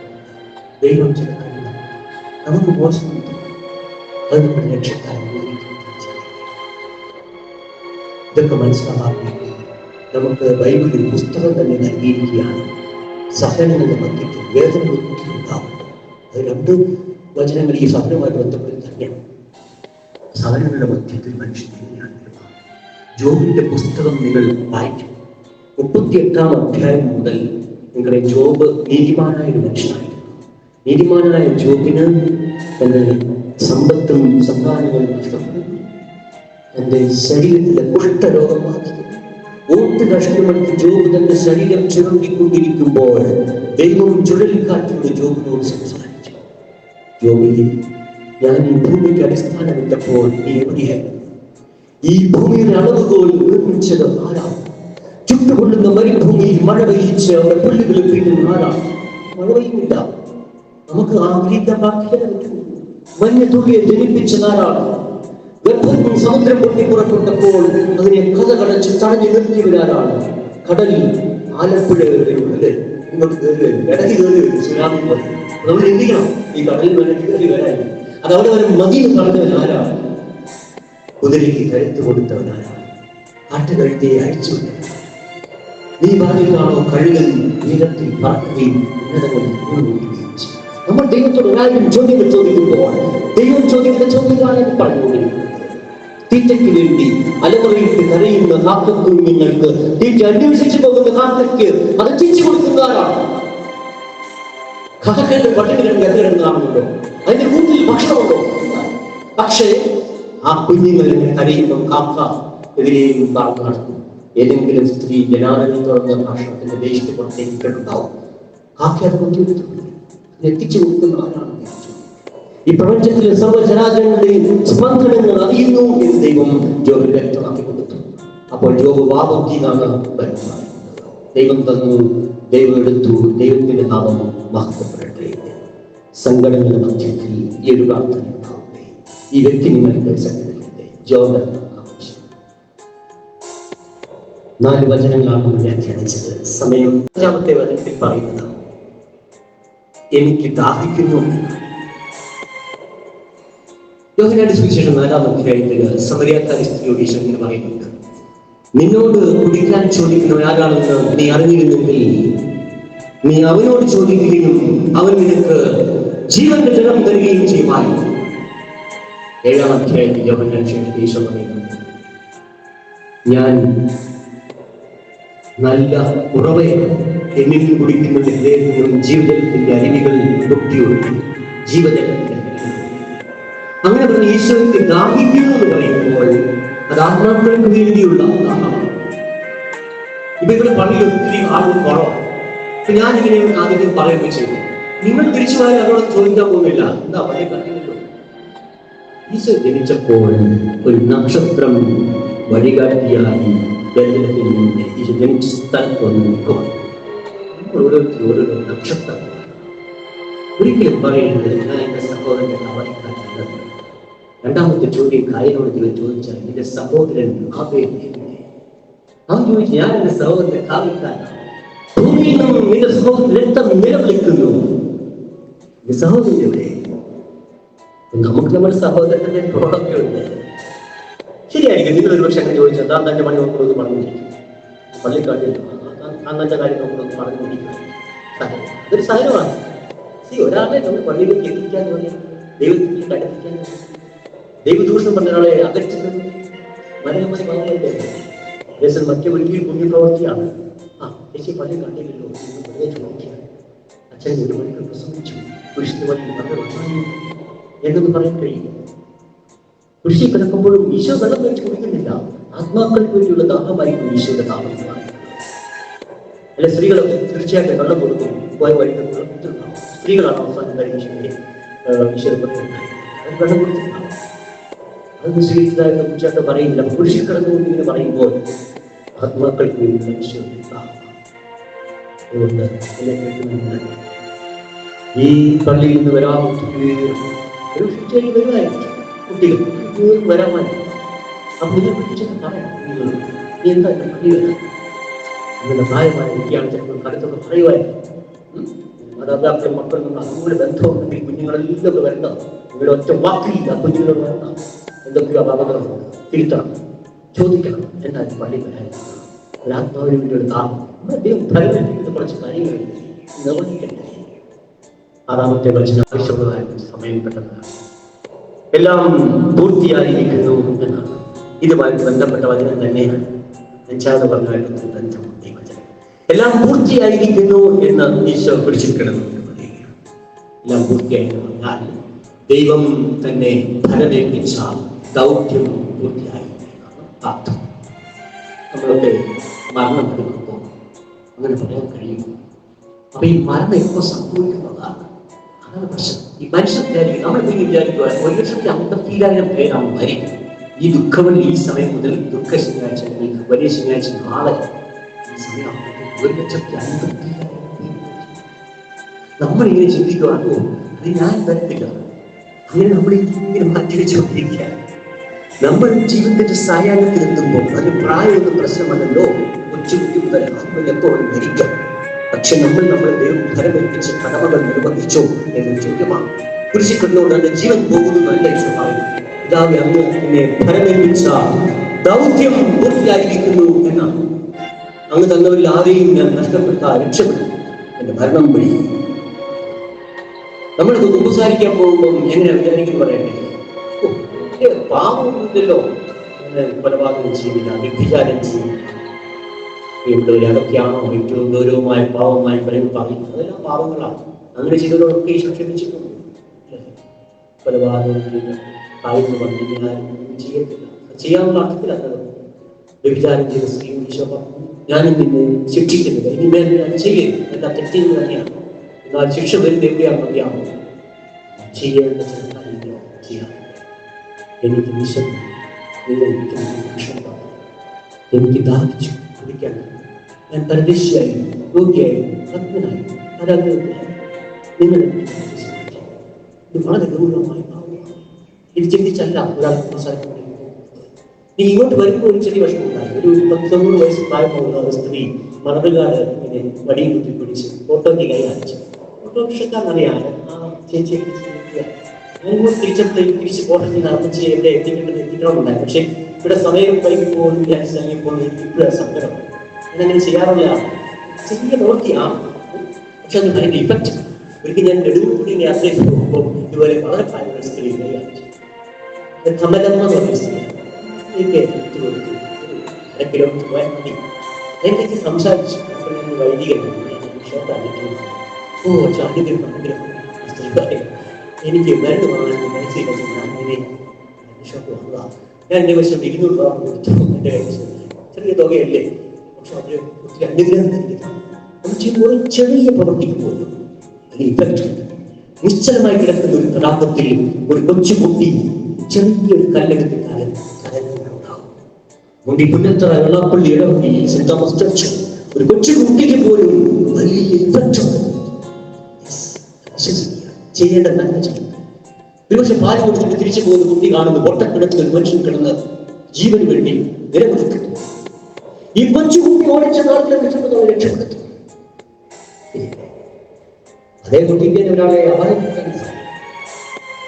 ദൈവം ചില കാര്യങ്ങൾ നമുക്ക് മോശം അത് നമ്മുടെ ലക്ഷ്യക്കാരൻ ഇതൊക്കെ മനസ്സിലാക്കാൻ നമുക്ക് ബൈബിളിൽ പുസ്തകം തന്നെ നൽകിയിരിക്കുകയാണ്. സഹനങ്ങളുടെ മധ്യത്തിൽ വേദന ഉണ്ടാവും. അത് രണ്ട് വചനങ്ങൾ ഈ സഹനവുമായി ബന്ധപ്പെട്ട് തന്നെയാണ്. സഹനങ്ങളുടെ മധ്യത്തിൽ മനുഷ്യൻ ജോബിന്റെ പുസ്തകം നിങ്ങൾ വായിക്കും. 38 അധ്യായം മുതൽ നിങ്ങളുടെ ജോബ് നീതിമാനായ ഒരു മനുഷ്യനായിരുന്നു. നീതിമാനായ ജോബിന് തന്റെ സമ്പത്തും സമ്മാനങ്ങളും നഷ്ടപ്പെടുന്നു. തന്റെ ശരീരത്തിലെ കുഷ്ഠരോഗം ബാധിക്കുന്നു. ഓട്ട് കഷ്ടമെടുത്ത് ജോബ് തന്റെ ശരീരം ചുരുണ്ടിക്കൊണ്ടിരിക്കുമ്പോൾ ദൈവം ചുഴലിക്കാറ്റിലൂടെ ജോബിനോട് സംസാരിച്ചു. ജോബിനെ, ഞാൻ ഈ ഭൂമിക്ക് അടിസ്ഥാനമിട്ടപ്പോൾ നീ എവിടെയായിരുന്നു? ഈ ഭൂമിയുടെ അളവുകോൽ നിർമ്മിച്ചത് ആരാണ്? ചുട്ടുകൊള്ളുന്ന മരുഭൂമിയിൽ മഴ പെയ്യിച്ച് അവിടെ പുല്ലുകളിൽ പെയ്യുന്ന ആരാണ്? മഴ പെയ്യുന്നില്ല, നമുക്ക് ആഗ്രഹിക്കാൻ ബാക്കിയാണ്. മഞ്ഞ തുള്ളിയെ ജനിപ്പിച്ചതാരാണ്? ഗർഭത്തിൽ സമുദ്രം പൊട്ടി പുറപ്പെട്ടപ്പോൾ അതിനെ കഥകടച്ച് തടഞ്ഞു നിർത്തിയവരാരാണ്? കടലിൽ ആലപ്പുഴ ഇങ്ങോട്ട് ഇടയ്ക്ക് കയറി വരും സുനാമി പോലെ. നമ്മൾ എന്ത് ചെയ്യണം? ഈ കടലിൽ ഇടയ്ക്ക് കയറി വരാൻ അത് അവിടെ വരെ മതിയെന്ന് പറഞ്ഞവനാരാണ്? കുതിരയ്ക്ക് കരുത്ത് കൊടുത്തവനാരാണ്? കാട്ടുകഴുതയെ അഴിച്ചുവിട്ടത് നീ പറഞ്ഞാണോ? കഴുകൻ നീളത്തിൽ പറക്കുകയും ഉന്നതങ്ങളിൽ കൂടുകയും ചെയ്യും. നമ്മൾ ദൈവത്തോട് 1000 ചോദ്യങ്ങൾ ചോദിക്കുമ്പോൾ ദൈവം ചോദിക്കുന്ന ചോദ്യങ്ങളാണ് പറഞ്ഞുകൊണ്ടിരിക്കുന്നത്. തീറ്റയ്ക്ക് വേണ്ടി അലമുറയിട്ട് കരയുന്ന കാക്കക്കുഞ്ഞുങ്ങൾക്ക് തീറ്റ അന്വേഷിച്ചു പോകുന്ന കാക്കയ്ക്ക് അത് തിരിച്ചു കൊടുക്കുന്നതാരാണ്? കാക്കയുടെ പട്ടിണികളുടെ എതിരെന്നാണല്ലോ, അതിന്റെ കൂട്ടിൽ ഭക്ഷണമുണ്ടോ? പക്ഷേ ആ കുഞ്ഞുങ്ങൾ കരയുമ്പോൾ കാക്ക എതിരെയും കാക്ക നടക്കും. ഏതെങ്കിലും സ്ത്രീ ജനാലയിൽ തുറന്ന ഭക്ഷണത്തിന്റെ വേസ്റ്റ് പുറത്തേക്ക് ഇട്ടിട്ടുണ്ടാവും. കാക്ക അത് കൊണ്ടുവരുത്തുള്ളൂ. എത്തിച്ചു കൊടുക്കുന്ന ആരാണ്? ഈ പ്രപഞ്ചത്തിലെ സർവ്വചരാചരങ്ങളുടെയും സ്പന്ദനങ്ങൾ അറിയുന്നു എന്ന് ദൈവം ജോബിന് വ്യക്തമാക്കി കൊടുത്തു. അപ്പോൾ ജോബ് വാബുദ്ധിയാണ് വരുന്നത്. ദൈവം തന്നു, ദൈവം എടുത്തു, ദൈവത്തിന്റെ നാമം മഹത്വപ്പെടട്ടെ. സങ്കടങ്ങളുടെ മധ്യത്തിൽ ഈ ഒരു പ്രാർത്ഥന ഉണ്ടാവട്ടെ. ഈ വ്യക്തി നിങ്ങൾക്ക് സങ്കടത്തിന്റെ ജോബ് ആവശ്യം. 4 വചനങ്ങളാണ് വ്യാഖ്യാനിച്ചത്. സമയം 5-ാമത്തെ വചനത്തിൽ പറയുന്നത് എനിക്ക് ദാഹിക്കുന്നു. യോഹന്നാന്റെ സുവിശേഷം 4-ാം അധ്യായത്തിൽ സമരിയാക്കാരി സ്ത്രീയോട് ഈശോ ഇങ്ങനെ പറയുന്നുണ്ട്, നിന്നോട് കുടിക്കാൻ ചോദിക്കുന്നവൻ ആരാണെന്ന് നീ അറിഞ്ഞിരുന്നെങ്കിൽ നീ അവനോട് ചോദിക്കുകയും അവൻ നിനക്ക് ജീവന്റെ ജലം തരികയും ചെയ്യുമായിരുന്നു. 7-ാം അധ്യായത്തിൽ യോഹന്നാൻ ഈശോ പറയുന്നുണ്ട്, ഞാൻ നല്ല ഉറവയാണ്, എന്നിൽ കുടിക്കുന്ന ഹൃദയത്തിനും ജീവിതത്തിന്റെ അരുവികൾ പൊട്ടിയൊഴുകും ജീവജലത്തിന്റെ. അങ്ങനെ പറഞ്ഞ ഈശോയ്ക്ക് ദാഹിക്കുന്നു എന്ന് പറയുമ്പോൾ അത് ആത്മാക്കൾക്ക് വേണ്ടിയുള്ള ദാഹമാണ്. ഇപ്പൊ ഇവിടെ പള്ളിയിൽ ഒത്തിരി ആളുകൾ കുറവാണ്. ഇപ്പൊ ഞാനിങ്ങനെ ആദ്യം പറയുകയും ചെയ്തു, നിങ്ങൾ തിരിച്ചു പോയാൽ അവരോട് ചോദിക്കാൻ പോകുന്നില്ല, എന്താ പള്ളി പറഞ്ഞല്ലോ. ഈശോ ജനിച്ചപ്പോൾ ഒരു നക്ഷത്രം വഴികാട്ടിയായി ഈശോ ജനിച്ച സ്ഥലത്ത് വന്ന് നിൽക്കുവാണ്. ഓരോരുത്തരും ഓരോ നക്ഷത്രം. ഒരിക്കലും പറയുന്നത് ഞാൻ എന്റെ സഹോദരനെ അവധിക്കാറ്റുള്ളത്. 2-ാമത്തെ ചോദ്യം കായനോട് ചോദിച്ചാൽ എന്റെ സഹോദരൻ അവൻ ചോദിച്ചു, ഞാൻ എന്റെ സഹോദരനെ കാവിക്കാനാണ്. ഭൂമിയിൽ നിന്നും എന്റെ സഹോദരൻ രക്തം നിലവിളിക്കുന്നു, എന്റെ സഹോദരൻ എവിടെ? നമുക്ക് നമ്മുടെ സഹോദരന്റെ പ്രോഡക്റ്റ് ഉണ്ട്. ശരിയായിരിക്കും. നിങ്ങൾ ഒരു പക്ഷെ അങ്ങനെ ചോദിച്ചാൽ താൻ തന്റെ പണി നോക്കണമെന്ന് പറഞ്ഞിരിക്കും. പള്ളിക്കാട്ടിൽ അങ്ങനത്തെ കാര്യം നോക്കണമെന്ന് പറഞ്ഞുകൊണ്ടിരിക്കും. അതൊരു സഹനമാണ്. ഒരാളെ നമ്മൾ പള്ളിയിലേക്ക് എത്തിക്കാൻ പറഞ്ഞാൽ ദൈവത്തിലേക്ക് അടുപ്പിക്കാൻ, ദൈവദൂഷണം പറഞ്ഞ ഒരാളെ അകറ്റുന്നത് മനോഹരമായി പറഞ്ഞല്ലേ. ദേശം മറ്റൊരിക്കലും പുണ്യ പ്രവർത്തിയാണ്. ചേച്ചി പള്ളി കണ്ടില്ലല്ലോ വെറുതെ ചോദിക്കുക. അച്ഛൻ ഒരു മണിക്കൂർ പ്രസംഗിച്ചു, പുരുഷന് വഴി എന്നൊന്ന് പറയാൻ കഴിയും. കൃഷി കിടക്കുമ്പോഴും ഈശോ വെള്ളം വെച്ച് കുടിക്കുന്നില്ല. ആത്മാക്കൾക്ക് വേണ്ടിയുള്ള ദാഹമായിരിക്കും ഈശോയുടെ ദാഹം. അല്ല, സ്ത്രീകൾ തീർച്ചയായിട്ടും വെള്ളം കൊടുക്കും. പോയ വഴി സ്ത്രീകളാണ് അവസാനം ഈശോയെ വെള്ളം കൊടുത്തിട്ടുണ്ടാവും. അത് സ്വീകരിച്ചതായിട്ട് കുറിച്ചായിട്ട് പറയില്ല. പുരുഷൻ കിടന്നുകൊണ്ട് ഇങ്ങനെ പറയുമ്പോൾ ആത്മാക്കൾക്ക് വേണ്ടിയുള്ള ഈശോയുടെ ദാഹം. അതുകൊണ്ട് ഈ പള്ളിയിൽ നിന്ന് വരാൻ ഒരു വരുമായിരിക്കും കുട്ടികൾ വരാമായി. അപ്പൊ ഇതിനെ കുറിച്ചൊക്കെ പറയാം. നീ എന്താ പള്ളി വരാം നിങ്ങളുടെ പ്രായമായ കുട്ടിയാണ് ചിലപ്പോൾ കടുത്തൊക്കെ പറയുമായിരുന്നു. മാതാപിതാക്കളും മക്കളും നമ്മൾ അതുപോലെ ബന്ധമുണ്ടെങ്കിൽ കുഞ്ഞുങ്ങളെല്ലാം വരണ്ട. നിങ്ങളുടെ ഒറ്റ വാക്കില്ല കുഞ്ഞുങ്ങളോട് വരണ്ട. എന്തൊക്കെയോ അപകടം തിരുത്തണം, ചോദിക്കണം. എന്തായാലും പള്ളി വരാൻ ഒരാത്മാവിന് വേണ്ടിയുള്ള താമം അദ്ദേഹം ഫലമെത്തിക്കുന്ന കുറച്ച് കാര്യങ്ങൾ നിർവഹിക്കട്ടെ. ആറാമത്തെ വചനം ആവശ്യമുള്ളതായ സമയം പെട്ടെന്നാണ്. എല്ലാം പൂർത്തിയായിരിക്കുന്നു എന്നാണ്. ഇതുമായിട്ട് ബന്ധപ്പെട്ട വചനം തന്നെയാണ്. അഞ്ചാമത് പറഞ്ഞായിട്ട് ബന്ധം ഈ വചനം. എല്ലാം പൂർത്തിയായിരിക്കുന്നു എന്ന് ഈശോ പിടിച്ചിരിക്കണം. എല്ലാം പൂർത്തിയായിരുന്നു പറഞ്ഞാൽ ദൈവം തന്നെ ഫലമേൽപ്പിച്ച ദൗത്യം പൂർത്തിയായി എന്നാണ് അർത്ഥം. നമ്മളൊക്കെ മരണം എടുക്കുമ്പോൾ അങ്ങനെ പറയാൻ കഴിയും. അപ്പൊ ഈ മരണം എപ്പോൾ സംഭവിക്കുന്നതാണ്? അതാണ് പ്രശ്നം. ഈ മനുഷ്യൻ വിചാരിക്കും, നമ്മൾ വിചാരിക്കുക 1,50,000 പേരാണ് മരിക്കും. ഈ ദുഃഖവെള്ളി ഈ സമയം മുതൽ ദുഃഖ ശനിയാഴ്ച, വലിയ ശനിയാഴ്ച നാളെ ഈ സമയം 1,50,000 നമ്മളിങ്ങനെ ചിന്തിക്കുകയാണോ അത് ഞാൻ വരത്തില്ല. അങ്ങനെ നമ്മളിങ്ങനെ മാറ്റി വെച്ചുകൊണ്ടിരിക്കുക. നമ്മൾ ജീവിതത്തിന്റെ സായാഹ്നത്തിലെത്തുമ്പോൾ അതിന് പ്രായമൊന്നും പ്രശ്നമല്ലല്ലോ. കൊച്ചുകുട്ടി മുതൽ എപ്പോഴും മരിക്കാം. പക്ഷെ നമ്മളെ ദൈവം ഫലമേൽപ്പിച്ച കടമകൾ നിർവഹിച്ചോ എന്ന ചോദ്യമാണ്. കുരിശിൽ കിടന്നുകൊണ്ട് എന്റെ ജീവൻ പോകുന്നതല്ല ഇഷ്ടമായി. പിതാവേ, അങ്ങ് എന്നെ ഫലമേൽപ്പിച്ച ദൗത്യം പൂർത്തിയായിരിക്കുന്നു എന്നാണ്. അങ്ങ് തന്നവരിൽ ആരെയും ഞാൻ നഷ്ടപ്പെടുത്താൻ രക്ഷപ്പെടും എന്റെ ഭരണം വഴി. നമ്മളിത് ഉപസാരിക്കാൻ പോകുമ്പോൾ എങ്ങനെ വിചാരിക്കും പറയട്ടെ, പാവമൊന്നുമില്ലല്ലോ, കൊലപാതകം ചെയ്യില്ല, വ്യഭിചാരം ചെയ്യില്ല, ഇവിടെ അതൊക്കെയാണോ ഏറ്റവും ഗൗരവമായ പാവമായി പറയും? അതെല്ലാം പാവങ്ങളാണ്. അങ്ങനെ ചെയ്തവരൊക്കെ ഈശോ ക്ഷമിച്ചിട്ടുണ്ട്. കൊലപാതകം ചെയ്ത് കാര്യം പറഞ്ഞാൽ ചെയ്യത്തില്ല, ചെയ്യാനുള്ള അർത്ഥത്തിലല്ല. വ്യഭിചാരം ചെയ്ത സ്ത്രീ ഈശോ പറഞ്ഞു, ഞാനും നിന്നെ ശിക്ഷിക്കുന്നില്ല, ഇനിമേൽ ഞാൻ ചെയ്യരുത്, എല്ലാം തെറ്റിയെന്ന് തന്നെയാണ്. എന്നാൽ ശിക്ഷ വരുന്ന എവിടെയാണെന്ന് അറിയാമോ? ചെയ്യേണ്ട ചില കാര്യങ്ങളോ ചെയ്യാം. എനിക്ക് വിശന്നു, എനിക്ക് ദാഹിച്ചു കുടിക്കാൻ, ഞാൻ പരദേശിയായി, രോഗിയായി, ഭക്തനായി, പരാഗ്രഹത്തിലായി. നിങ്ങൾ ഇത് വളരെ ഗൗരവമായി ഭാവമാണ്. ഇത് ചിന്തിച്ചല്ല ഒരാൾക്ക് സംസാരിക്കുന്നത്. നീ ഇങ്ങോട്ട് വരുമ്പോൾ ഒരു ചെറിയ വിഷമം ഉണ്ടായി. ഒരു 19 വയസ്സ് പ്രായമുള്ള ഒരു സ്ത്രീ മറന്നുകാട് ഇങ്ങനെ വടിയും കുത്തി പിടിച്ച് ഓട്ടോയ്ക്ക് കൈ കാണിച്ചു. ഓട്ടോറിക്ഷക്കാരനറിയാതെ ആ ചേച്ചിയെ തിരിച്ച് ഓട്ടത്തിൽ നടത്തിച്ച് എവിടെ എത്തിക്കേണ്ടത് എത്തിക്കണമെന്നുണ്ടായി. പക്ഷെ ഇവിടെ സമയം വൈകിപ്പോൾ വിചാരിച്ചപ്പോൾ ഇപ്പോഴാണ് സങ്കടം. ഞാനങ്ങനെ ചെയ്യാറില്ല. ചെറിയ പ്രവൃത്തിയാണ്, പക്ഷെ അത് ഭയങ്കര ഇഫക്റ്റ്. ഒരിക്കൽ ഞാൻ നെടുമുടി യാത്രയിൽ പോകുമ്പോൾ ഇതുപോലെ വളരെ പ്രായമുള്ള സ്ത്രീ കൈ കാണിച്ചു. കമലമ്മ എന്ന് പറഞ്ഞ സ്ത്രീ അര കിലോമീറ്റർ പോയാൽ മതി. അതിനെപ്പറ്റി സംസാരിച്ചു. വൈദികനാണ്, എനിക്ക് മരുന്ന് വാങ്ങാൻ മനസ്സിലാക്കി ഞാൻ എന്റെ വശം 200 രൂപ കൊടുത്തു. എന്റെ കൈവശം ചെറിയ തുകയല്ലേ, പക്ഷെ അത് ഒത്തിരി അനുഗ്രഹം ഒരു ചെറിയ പ്രവർത്തിക്ക് പോലും അതിന് ഇഫക്റ്റ് ഉണ്ട്. നിശ്ചലമായി കിടക്കുന്ന ഒരു പ്രതാപത്തിൽ ഒരു കൊച്ചു കുട്ടി ചെറിയൊരു കല്ലെടുത്ത് കലണ്ടാവും. മുണ്ടി പുന്നത്തറ വെള്ളാപ്പള്ളി ഇടവഴി സെന്റ് തോമസ് ചർച്ച് ഒരു കൊച്ചു കുട്ടിക്ക് പോലും വലിയ ഇഫക്റ്റ് ഉണ്ട്. ചെയ്യേണ്ട നല്ല ചെയ്യും. ഒരുപക്ഷെ പാല് കൊടുത്തിട്ട് തിരിച്ചു പോകുന്ന കുട്ടി കാണുന്നു പൊട്ടക്കിടക്കുന്ന ഒരു മനുഷ്യൻ കിടന്ന് ജീവന് വേണ്ടി നിലനിൽക്കുന്നു. ഈ കൊച്ചു കുട്ടി ഓടിച്ച നാട്ടിലെ രക്ഷപ്പെടുന്നവരെ രക്ഷപ്പെടുത്തും. അതേ കുട്ടിക്ക് ഒരാളെ അവഹേളിക്കാൻ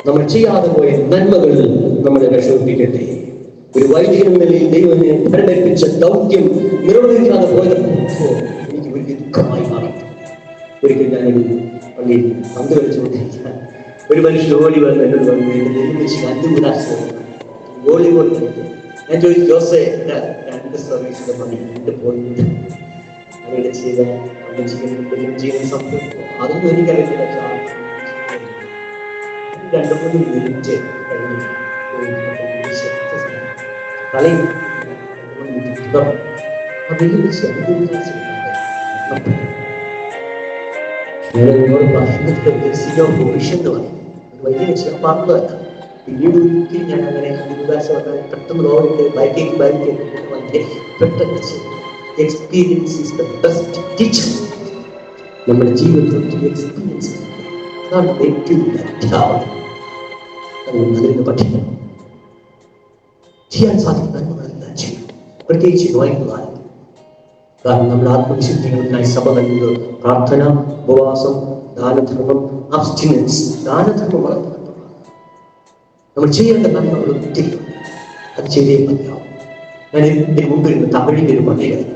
നമ്മൾ ചെയ്യാതെ പോയ നന്മകളിൽ നമ്മളെ രക്ഷപ്പെട്ടിരിക്കട്ടെ. ഒരു വൈദികൻ എന്ന നിലയിൽ ദൈവം എന്നെ ഭരമേൽപ്പിച്ച ദൗത്യം നിർവഹിക്കാതെ പോയപ്പോൾ എനിക്ക് വലിയ ദുഃഖമായി മാറി. ഒരിക്കൽ ഞാനൊരു പള്ളിയിൽ പന്ത് കളിച്ചുകൊണ്ടിരിക്കാൻ ഒരു മനുഷ്യൻ ഓടി വന്ന് എന്നോട് പറഞ്ഞു, വോളിബോൾ കളിക്കും. ഞാൻ ചോദിച്ചു, ജോസെ 2 സർവീസിന്റെ പണി 2 പോയിന്റ് അങ്ങനെ ചെയ്ത ജീവൻ സംഭവം അതൊന്നും എനിക്കറിയില്ല. 2-3 മിനിറ്റ് കളി നിങ്ങളോട് വലിയ ചെയ്യാൻ പാടുള്ളതല്ല. പിന്നീട് ഒരിക്കലും ഞാൻ അങ്ങനെ വികാസം പെട്ടെന്ന് റോഡിട്ട് ബൈക്കേക്ക് പെട്ടെന്ന് experience is the best teacher. നമ്മുടെ ജീവിതത്തിൽ എക്സ്പീരിയൻസ് അതാണ് ഏറ്റവും അതിന് പഠിക്കണം. ചെയ്യാൻ സാധിക്കുന്നതെല്ലാം ചെയ്യും, പ്രത്യേകിച്ച് നോയമ്പുകാലം. കാരണം നമ്മുടെ ആത്മവിശുദ്ധികൾക്കായി സഭ നൽകുന്നത് പ്രാർത്ഥന, ഉപവാസം, ദാനധർമ്മം, അബ്സ്റ്റിനൻസ്. ദാനധർമ്മം വളരെ നമ്മൾ ചെയ്യേണ്ട നന്മകൾ ഒത്തിരി, അത് ചെയ്തേ മതിയാവും. ഞാൻ ഇതിന് മുമ്പിരുന്ന് തമിഴിൻ്റെ ഒരു പള്ളിയായിരുന്നു.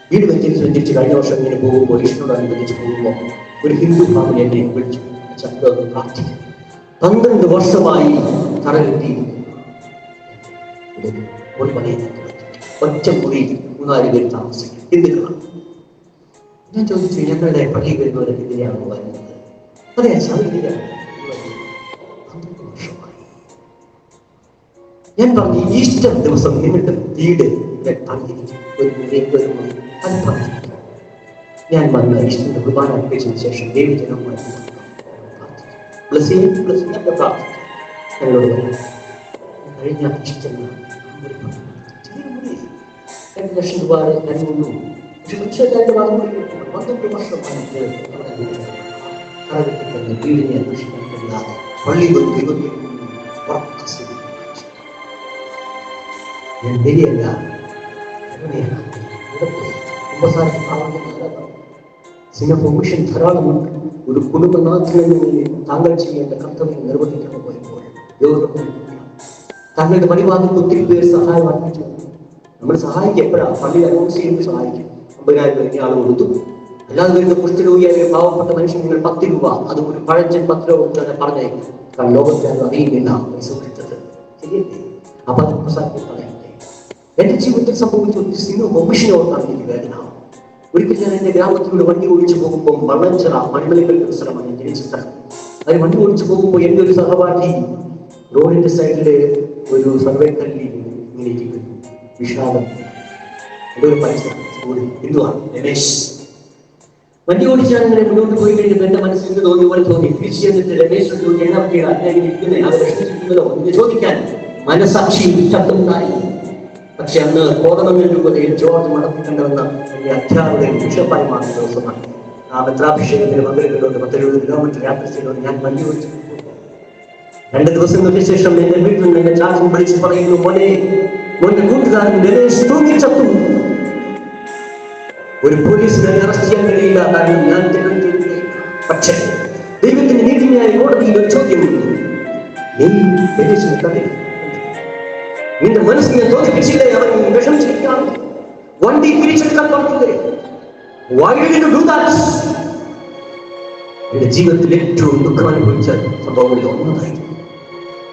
വീട് വെച്ചനുസരിച്ച് കഴിഞ്ഞ വർഷം ഇങ്ങനെ പോകുമ്പോൾ ഈശ്വരനോടനുബന്ധിച്ച് പോകുമ്പോൾ ഒരു ഹിന്ദു ഫാമിലി എന്നെ വിളിച്ചു, ചന്ദ്രന്ന് പ്രാർത്ഥിക്കും. 12 വർഷമായി തറകെട്ടി ഒരു പണിയെ ഒറ്റ മുറി 3-4 പേര് താമസിക്കും, ഹിന്ദുക്കളാണ്. ഞാൻ ചോദിച്ചു, ഞങ്ങളുടെ പള്ളി വരുന്നവരൊക്കെ ഇതിനെയാണോ വരുന്നത്? അതെ ഇതിനെയാണ്. 12 വർഷമായി. ഞാൻ പറഞ്ഞു, ഈസ്റ്റർ ദിവസം നിങ്ങളുടെ വീട് ഞാൻ വന്ന ഈസ്റ്ററിന്റെ കുർബാന അർപ്പിച്ചതിന് ശേഷം ദൈവജനവുമായി കഴിഞ്ഞ ഈസ്റ്റർ 2 ലക്ഷം രൂപ നൽകുന്നു. പക്ഷെ 12 വർഷമായി വീടിനെ അന്വേഷിക്കാൻ കഴിയാതെ പള്ളി ഞാൻ ശരിയല്ല. സിംഹഭൂഷൻ ധാരാളമുണ്ട്. ഒരു കുടുംബനാഥനെന്ന നിലയിൽ താങ്കൾ ചെയ്യേണ്ട കർത്തവ്യം നിർവഹിക്കാൻ പോയപ്പോൾ താങ്കളുടെ പരിപാടിക്ക് ഒത്തിരി പേർ സഹായം അർപ്പിച്ചു. നമ്മൾ സഹായിക്കും എപ്പോഴാണ്? പള്ളി അനൗൺസ് ചെയ്യുമ്പോൾ സഹായിക്കും. 50,000 രൂപ ആൾ കൊടുത്തു. അല്ലാതെ വരുന്ന കുഷ്ഠരോഗിയായ പാവപ്പെട്ട മനുഷ്യൻ നിങ്ങൾ 10 രൂപ, അത് ഒരു പഴഞ്ചൻ പത്രം കൊടുത്ത് പറഞ്ഞേക്കും. കാരണം ലോകത്തിനത് അറിയുന്നില്ല സൂക്ഷിച്ചത് ശരിയല്ലേ? അപ്പൊ അത് പ്രസാദിക്കാൻ പറയട്ടെ. എന്റെ ജീവിതത്തിൽ സംഭവിച്ച ഒരു സിംഹഭൂഷനെ ഓർത്താണ് എനിക്ക് വേദന. ഒരിക്കൽ ഞാൻ എന്റെ ഗ്രാമത്തിലൂടെ വണ്ടി ഓടിച്ചു പോകുമ്പോൾ, വള്ളഞ്ചിറ മൺമലകളുടെ ഒരു സ്ഥലമാണ് ഞാൻ ജനിച്ച സ്ഥലം. അതിന് വണ്ടി ഓടിച്ചു പോകുമ്പോൾ എന്റെ ഒരു സഹപാഠി റോഡിന്റെ സൈഡിലെ ഒരു സർവേ കല്ലിൽ ഇങ്ങനെ ഇരിക്കുന്നു. വിഷാദം. ഒരു ഹിന്ദുവാണ്, രമേശ്. വണ്ടി ഓടിച്ചാൽ ഇങ്ങനെ മുന്നോട്ട് പോയി കഴിഞ്ഞപ്പോൾ എന്റെ മനസ്സിൽ തോന്നിയ പോലെ തോന്നി. തിരിച്ചു ചെന്നിട്ട് രമേശ് എന്ന് ചോദിക്കാൻ മനസാക്ഷി ശബ്ദമുണ്ടായി. പക്ഷെ അന്ന് കോതമംഗൽ രൂപതയിൽ ജോർജ് മടത്തിക്കണ്ടെന്ന എന്റെ അധ്യാപകൻ ബിഷപ്പായി മാറുന്ന ദിവസമാണ്. ആ പത്രാഭിഷേകത്തിന് പങ്കെടുക്കുന്നുണ്ട്. 10-20 കിലോമീറ്റർ യാത്ര ചെയ്തുകൊണ്ട് ഞാൻ വണ്ടി ഓടിച്ചു. 2 ദിവസങ്ങൾക്ക് ശേഷം എന്റെ വീട്ടിൽ നിന്ന് എന്റെ ചാച്ചൻ വിളിച്ച് പറയുന്നു, മോന്റെ കൂട്ടുകാരൻ രമേശ് തൂങ്ങിച്ചത്തു. ഒരു പോലീസിനെ അറസ്റ്റ് ചെയ്യാൻ കഴിയില്ല, കാരണം ഞാൻ തിരഞ്ഞെടുത്തില്ല. പക്ഷേ ദൈവത്തിന്റെ നീതിന്യായ കോടതിയിൽ ഒരു ചോദ്യമുണ്ട്. നീ രമേശിനെ കണ്ടില്ല, നിന്റെ മനസ്സിനെ തോന്നിപ്പിച്ചില്ലേ, അവൻ വിഷമിച്ചിരിക്കുകയാണ്, വണ്ടി തിരിച്ചെടുക്കാൻ പറഞ്ഞില്ലേ? Why did you do that? എന്റെ ജീവിതത്തിൽ ഏറ്റവും ദുഃഖം അനുഭവിച്ച സംഭവങ്ങളിൽ ഒന്നതായിരുന്നു.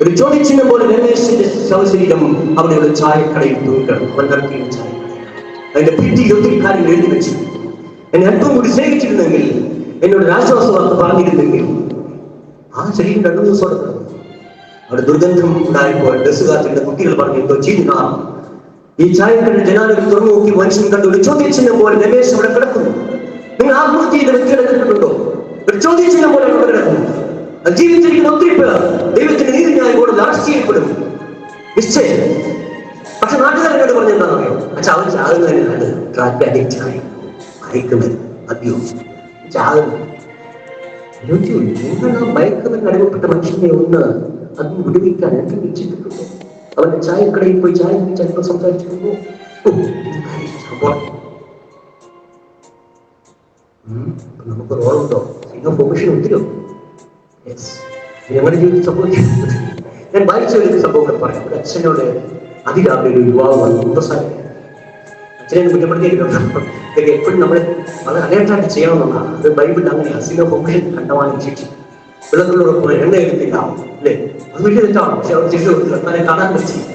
ഒരു ചോദ്യചിഹ്നം പോലെ രമേശിന്റെ ശവശരീരം അവിടെയുള്ള ചായക്കടയിൽ തൂങ്ങിക്കിടന്നു. അവൻ നടത്തിയ ചായക്കട, അതിന്റെ ഭിത്തിയിൽ ഒത്തിരി കാര്യങ്ങൾ എഴുതി വെച്ചിരുന്നു. എന്നെ അല്പം കൂടി സ്നേഹിച്ചിരുന്നെങ്കിൽ, എന്നോട് ആശ്വാസ വാർത്ത പറഞ്ഞിരുന്നെങ്കിൽ ആ ശരീരം 2 ദിവസത്തോടെ കിടന്നു. അവിടെ ദുർഗന്ധം ഉണ്ടായപ്പോൾ ഡ്രസ്സുകാരുടെ കുട്ടികൾ പറഞ്ഞു, എന്തോ ചെയ്യുന്ന ഈ ചായക്കട ജനാലകൾ തുറന്നു നോക്കി മനുഷ്യൻ കണ്ടു. ഒരു ചോദ്യചിഹ്നം പോലെ രമേശ് അവിടെ കിടക്കുന്നു. നിങ്ങൾ ആത്മഹത്യ ചെയ്ത വ്യക്തി കിടക്കുന്നുണ്ടോ? ഒരു ചോദ്യചിഹ്നം പോലെ അവിടെ കിടക്കുന്നു. ജീവിച്ചിരിക്കുന്ന ഒത്തിരി പേർ ദൈവത്തിന്റെ നീതിന്യായ കോടതിയിൽ അറസ്റ്റ് ചെയ്യപ്പെടും, നിശ്ചയം. പക്ഷെ നാട്ടുകാരോട് പറഞ്ഞെന്താ അറിയോ? പക്ഷെ അവൻ ചാകുന്നതിനാണ് ഡ്രഗ് അഡിക്റ്റ് ആയി, മയക്കുമരുന്ന്, മദ്യവും ചാകുന്നു. നിങ്ങൾ ആ മയക്കുമരുന്ന് അടിമപ്പെട്ട മനുഷ്യനെ ഒന്ന് അതിന് വിടുവിക്കാൻ എനിക്ക് വെച്ചിട്ടുണ്ടോ? അവന്റെ ചായക്കടയിൽ പോയി ചായ കുടിച്ചപ്പോൾ സംസാരിച്ചിട്ടുണ്ടോ? നമുക്ക് റോളുണ്ടോ? സിംഹഭൂഷൻ ഒത്തിരി ഞങ്ങളുടെ ജീവിതത്തിൽ സംഭവിച്ചു. ഞാൻ വായിച്ച ഒരു സംഭവങ്ങൾ പറയാം. ഒരു അച്ഛനോട് അതിരാവിലെ ഒരു യുവാവ് വന്ന് കുമ്പസാരം. അച്ഛനെ കുറ്റപ്പെടുത്തിയിട്ടുണ്ട്. ഇതൊക്കെ എപ്പോഴും നമ്മൾ വളരെ അലേർട്ടായിട്ട് ചെയ്യണമെന്നാണ്. അത് ബൈബിളിൽ അങ്ങനെയാണ്. സിനഗോഗിൽ കണ്ടവാനും ശിക്ഷ വെള്ളത്തിലുള്ള എണ്ണ എടുത്തില്ല അല്ലേ, അത് വലിയ തെറ്റാണ്. പക്ഷെ അവർ ശിക്ഷ കൊടുത്തില്ല, തന്നെ കാണാൻ പറ്റിയില്ല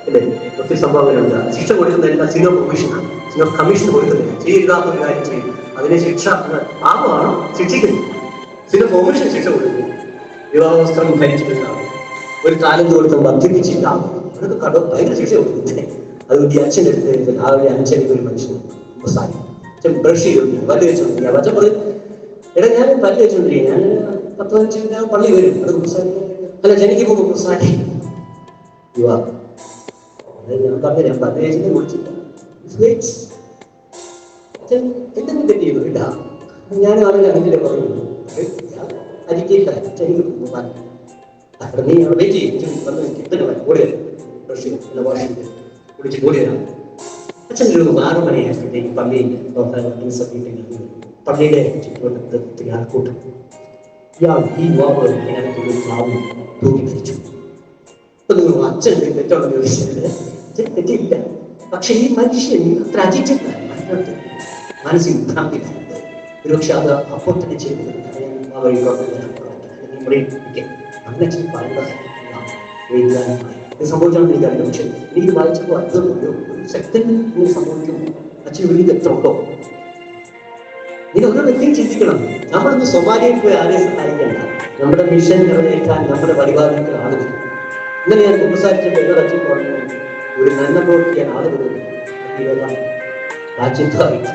അല്ലേ. ഒത്തിരി സംഭവങ്ങളുണ്ട്. ശിക്ഷ കൊടുക്കുന്നതല്ല സിനോ കമ്മീഷനാണ്. സിനോ കമ്മീഷൻ കൊടുക്കുന്നില്ല, ചെയ്യരുതാത്തൊരു കാര്യം ചെയ്യും, അതിനെ ശിക്ഷ ആകുമാണ് ശിക്ഷിക്കുന്നത്. സിനോ കമ്മീഷൻ ശിക്ഷ കൊടുക്കുന്നു. വിവാഹവസ്ത്രം ധരിച്ചിട്ടില്ല, ഒരു കാലം കൊടുത്തും വർദ്ധിപ്പിച്ചില്ല, അതൊക്കെ കടം ഭയങ്കര ശിക്ഷ കൊടുക്കുന്നത്. അതുകൊണ്ട് ഈ അച്ഛൻ്റെ അടുത്ത് രാവിലെ 5 മണിക്ക് ഒരു മനുഷ്യൻ അച്ഛൻ ബ്രഷ് ചെയ്തോണ്ടിരിക്കും, പല്ല് വെച്ചോണ്ടിരിക്കുക. അച്ഛൻ പറയും, എടാ ഞാൻ പല്ല് വെച്ചോണ്ടിരിക്കും, ഞാൻ 10-15 മിനിറ്റ് പള്ളി വരും, അത് അല്ല ജനിക്ക് പോകും കുസാരി യുവാ. ഞാൻ പറഞ്ഞു, ഞാൻ പല്ല് വെച്ചിട്ട് കുടിച്ചില്ല. അച്ഛൻ എന്തെങ്കിലും തെറ്റ് ചെയ്തു ഇല്ല, ഞാൻ ആണെങ്കിൽ അതിൻ്റെ പറയുന്നു അരിക്കില്ല ചെനിക്ക് പോകാൻ. അവിടെ നീ വെയിറ്റ് ചെയ്യും, വന്ന് കിട്ടുന്ന ഓടി വരും, ബ്രഷ് ചെയ്യും, വാഷ് ചെയ്ത് കുടിച്ച് ഓടി വരാം. അച്ഛൻ്റെ ഒരു 6 മണിയായപ്പോഴത്തേക്ക് പള്ളിയിൽ പള്ളിയുടെ ചുറ്റുവട്ടത്ത് ആൾക്കൂട്ടം. ഈ യുവാവ് അതിനകത്തൊരു ക്ലാവ് തൂക്കി ധരിച്ചു. അപ്പൊ നിങ്ങൾ അച്ഛൻ തെറ്റാണെന്ന് ചോദിച്ചത് അച്ഛൻ തെറ്റില്ല. പക്ഷെ ഈ മനുഷ്യൻ അത്ര അജിറ്റഡാണ്, മാനസിക ഭ്രാന്തിയാണ്. ഒരുപക്ഷെ അത് അപ്പോൾ തന്നെ ചെയ്തത് ആ വഴി അന്നച്ഛൻ പറയുന്നത് സംഭവിച്ചാണെന്ന് എനിക്കറിയില്ല. പക്ഷെ എനിക്ക് വായിച്ചപ്പോൾ അത്ഭുതം, ഒരു സെക്കൻഡിൽ ഇങ്ങനെ സംഭവിക്കുന്നു. അച്ഛൻ വലിയ തെറ്റുണ്ടോ? നിങ്ങൾ ഓരോ വ്യക്തിയും ചിന്തിക്കണം. നമ്മളൊന്ന് സൊമാലിയിൽ പോയി ആരെയും സഹായിക്കണ്ട, നമ്മുടെ മിഷൻ നിറവേറ്റാൻ നമ്മുടെ പരിപാലനത്തിൽ ആളുകൾ. ഇങ്ങനെ ഞാൻ സംസാരിച്ചിട്ട് എന്നോട് അച്ഛൻ പറഞ്ഞു, ഒരു നന്മ പ്രവർത്തിക്കാൻ ആളുകൾ രാജ്യത്തായിട്ട്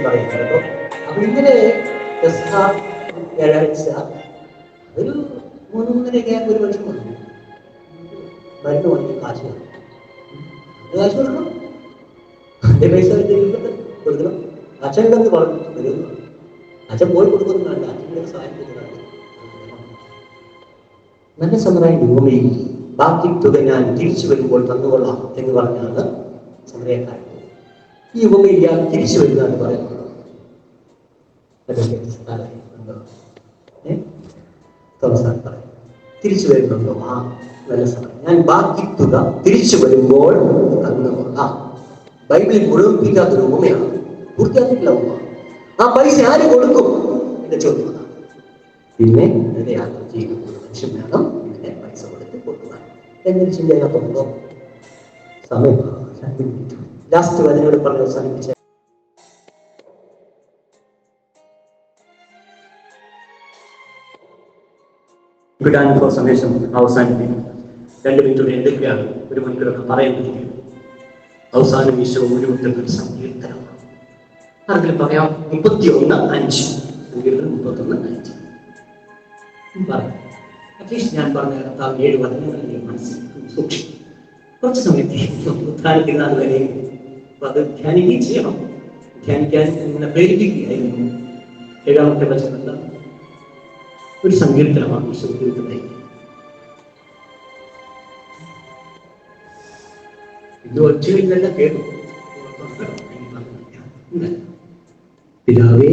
പറയാം കേട്ടോ. അപ്പൊ ഇങ്ങനെ വ്യാഴാഴ്ച ഒരു 3-3:30 ഒരു മനുഷ്യൻ വന്നു. മരുന്ന് വാങ്ങി കാശ് കൊടുക്കണം, അതിന്റെ പൈസ കൊടുക്കണം. അച്ഛൻ എന്ത് പറഞ്ഞു വരും, അച്ഛൻ പോയി കൊടുക്കുന്നുണ്ട്, അച്ഛൻ്റെ സഹായിക്കുന്നതാണ്. നല്ല സമറായി ഭൂമിയിൽ ബാക്കി തുക ഞാൻ തിരിച്ചു വരുമ്പോൾ തന്നുകൊള്ളാം എന്ന് പറഞ്ഞാണ് സമരക്കാരൻ. ഈ ഉപമയിൽ ഞാൻ തിരിച്ചു വരുന്നതാണ് പറയുന്നത്. തിരിച്ചു വരുന്നുണ്ടോ? ആ നല്ല സമയം, ഞാൻ ബാക്കി തുക തിരിച്ചു വരുമ്പോൾ തന്നുകൊള്ളാം. ബൈബിളിൽ മുഴുവിപ്പിക്കാത്തൊരു ഉപമയാണ്, പൂർത്തിയാക്കിയിട്ടുള്ള ഉപമ. ആ പൈസ ആര് കൊടുക്കും എന്റെ ചോദ്യം. പിന്നെ ഇതിനെ യാത്ര ചെയ്യുന്ന മനുഷ്യൻ വേണം ഇതിനെ പൈസ കൊടുത്ത് കൊടുക്കാൻ. എന്നൊരു ചിന്തയിനകത്തുണ്ടോ? സമയം ലാസ്റ്റ് വചനോട് പറഞ്ഞ് അവസാനിപ്പിച്ച വിടാനുഭവ സന്ദേശം അവസാനിപ്പിക്കും. 2 മിനിറ്റോടെ എന്തൊക്കെയാണ് 1 മണിക്കൂറൊക്കെ പറയുന്നത്. അവസാനം ഈശോ ഒരു ഉത്തരത്തിൽ സങ്കീർത്തനമാണ്. അതിൽ പറയാം 31:5. സങ്കീർത്തനം 31:5 പറയാം. അറ്റ്ലീസ്റ്റ് ഞാൻ പറഞ്ഞ 7 വചനങ്ങൾ മനസ്സിൽ സൂക്ഷിക്കും. കുറച്ച് സമയത്തേക്ക് ഉദ്ധാനിക്കുന്ന വരെ അത് ധ്യാനിക്കുകയും ചെയ്യണം. ധ്യാനിക്കാൻ ഇങ്ങനെ പ്രേരിപ്പിക്കുകയായിരുന്നു. 7-ാമത്തെ വചനമുള്ള ഒരു സങ്കീർത്തനമാണ് ഈശോ തീർക്കുന്നത്. ഇത് ഒച്ചയില്ല കേട്ടു. പിതാവേ,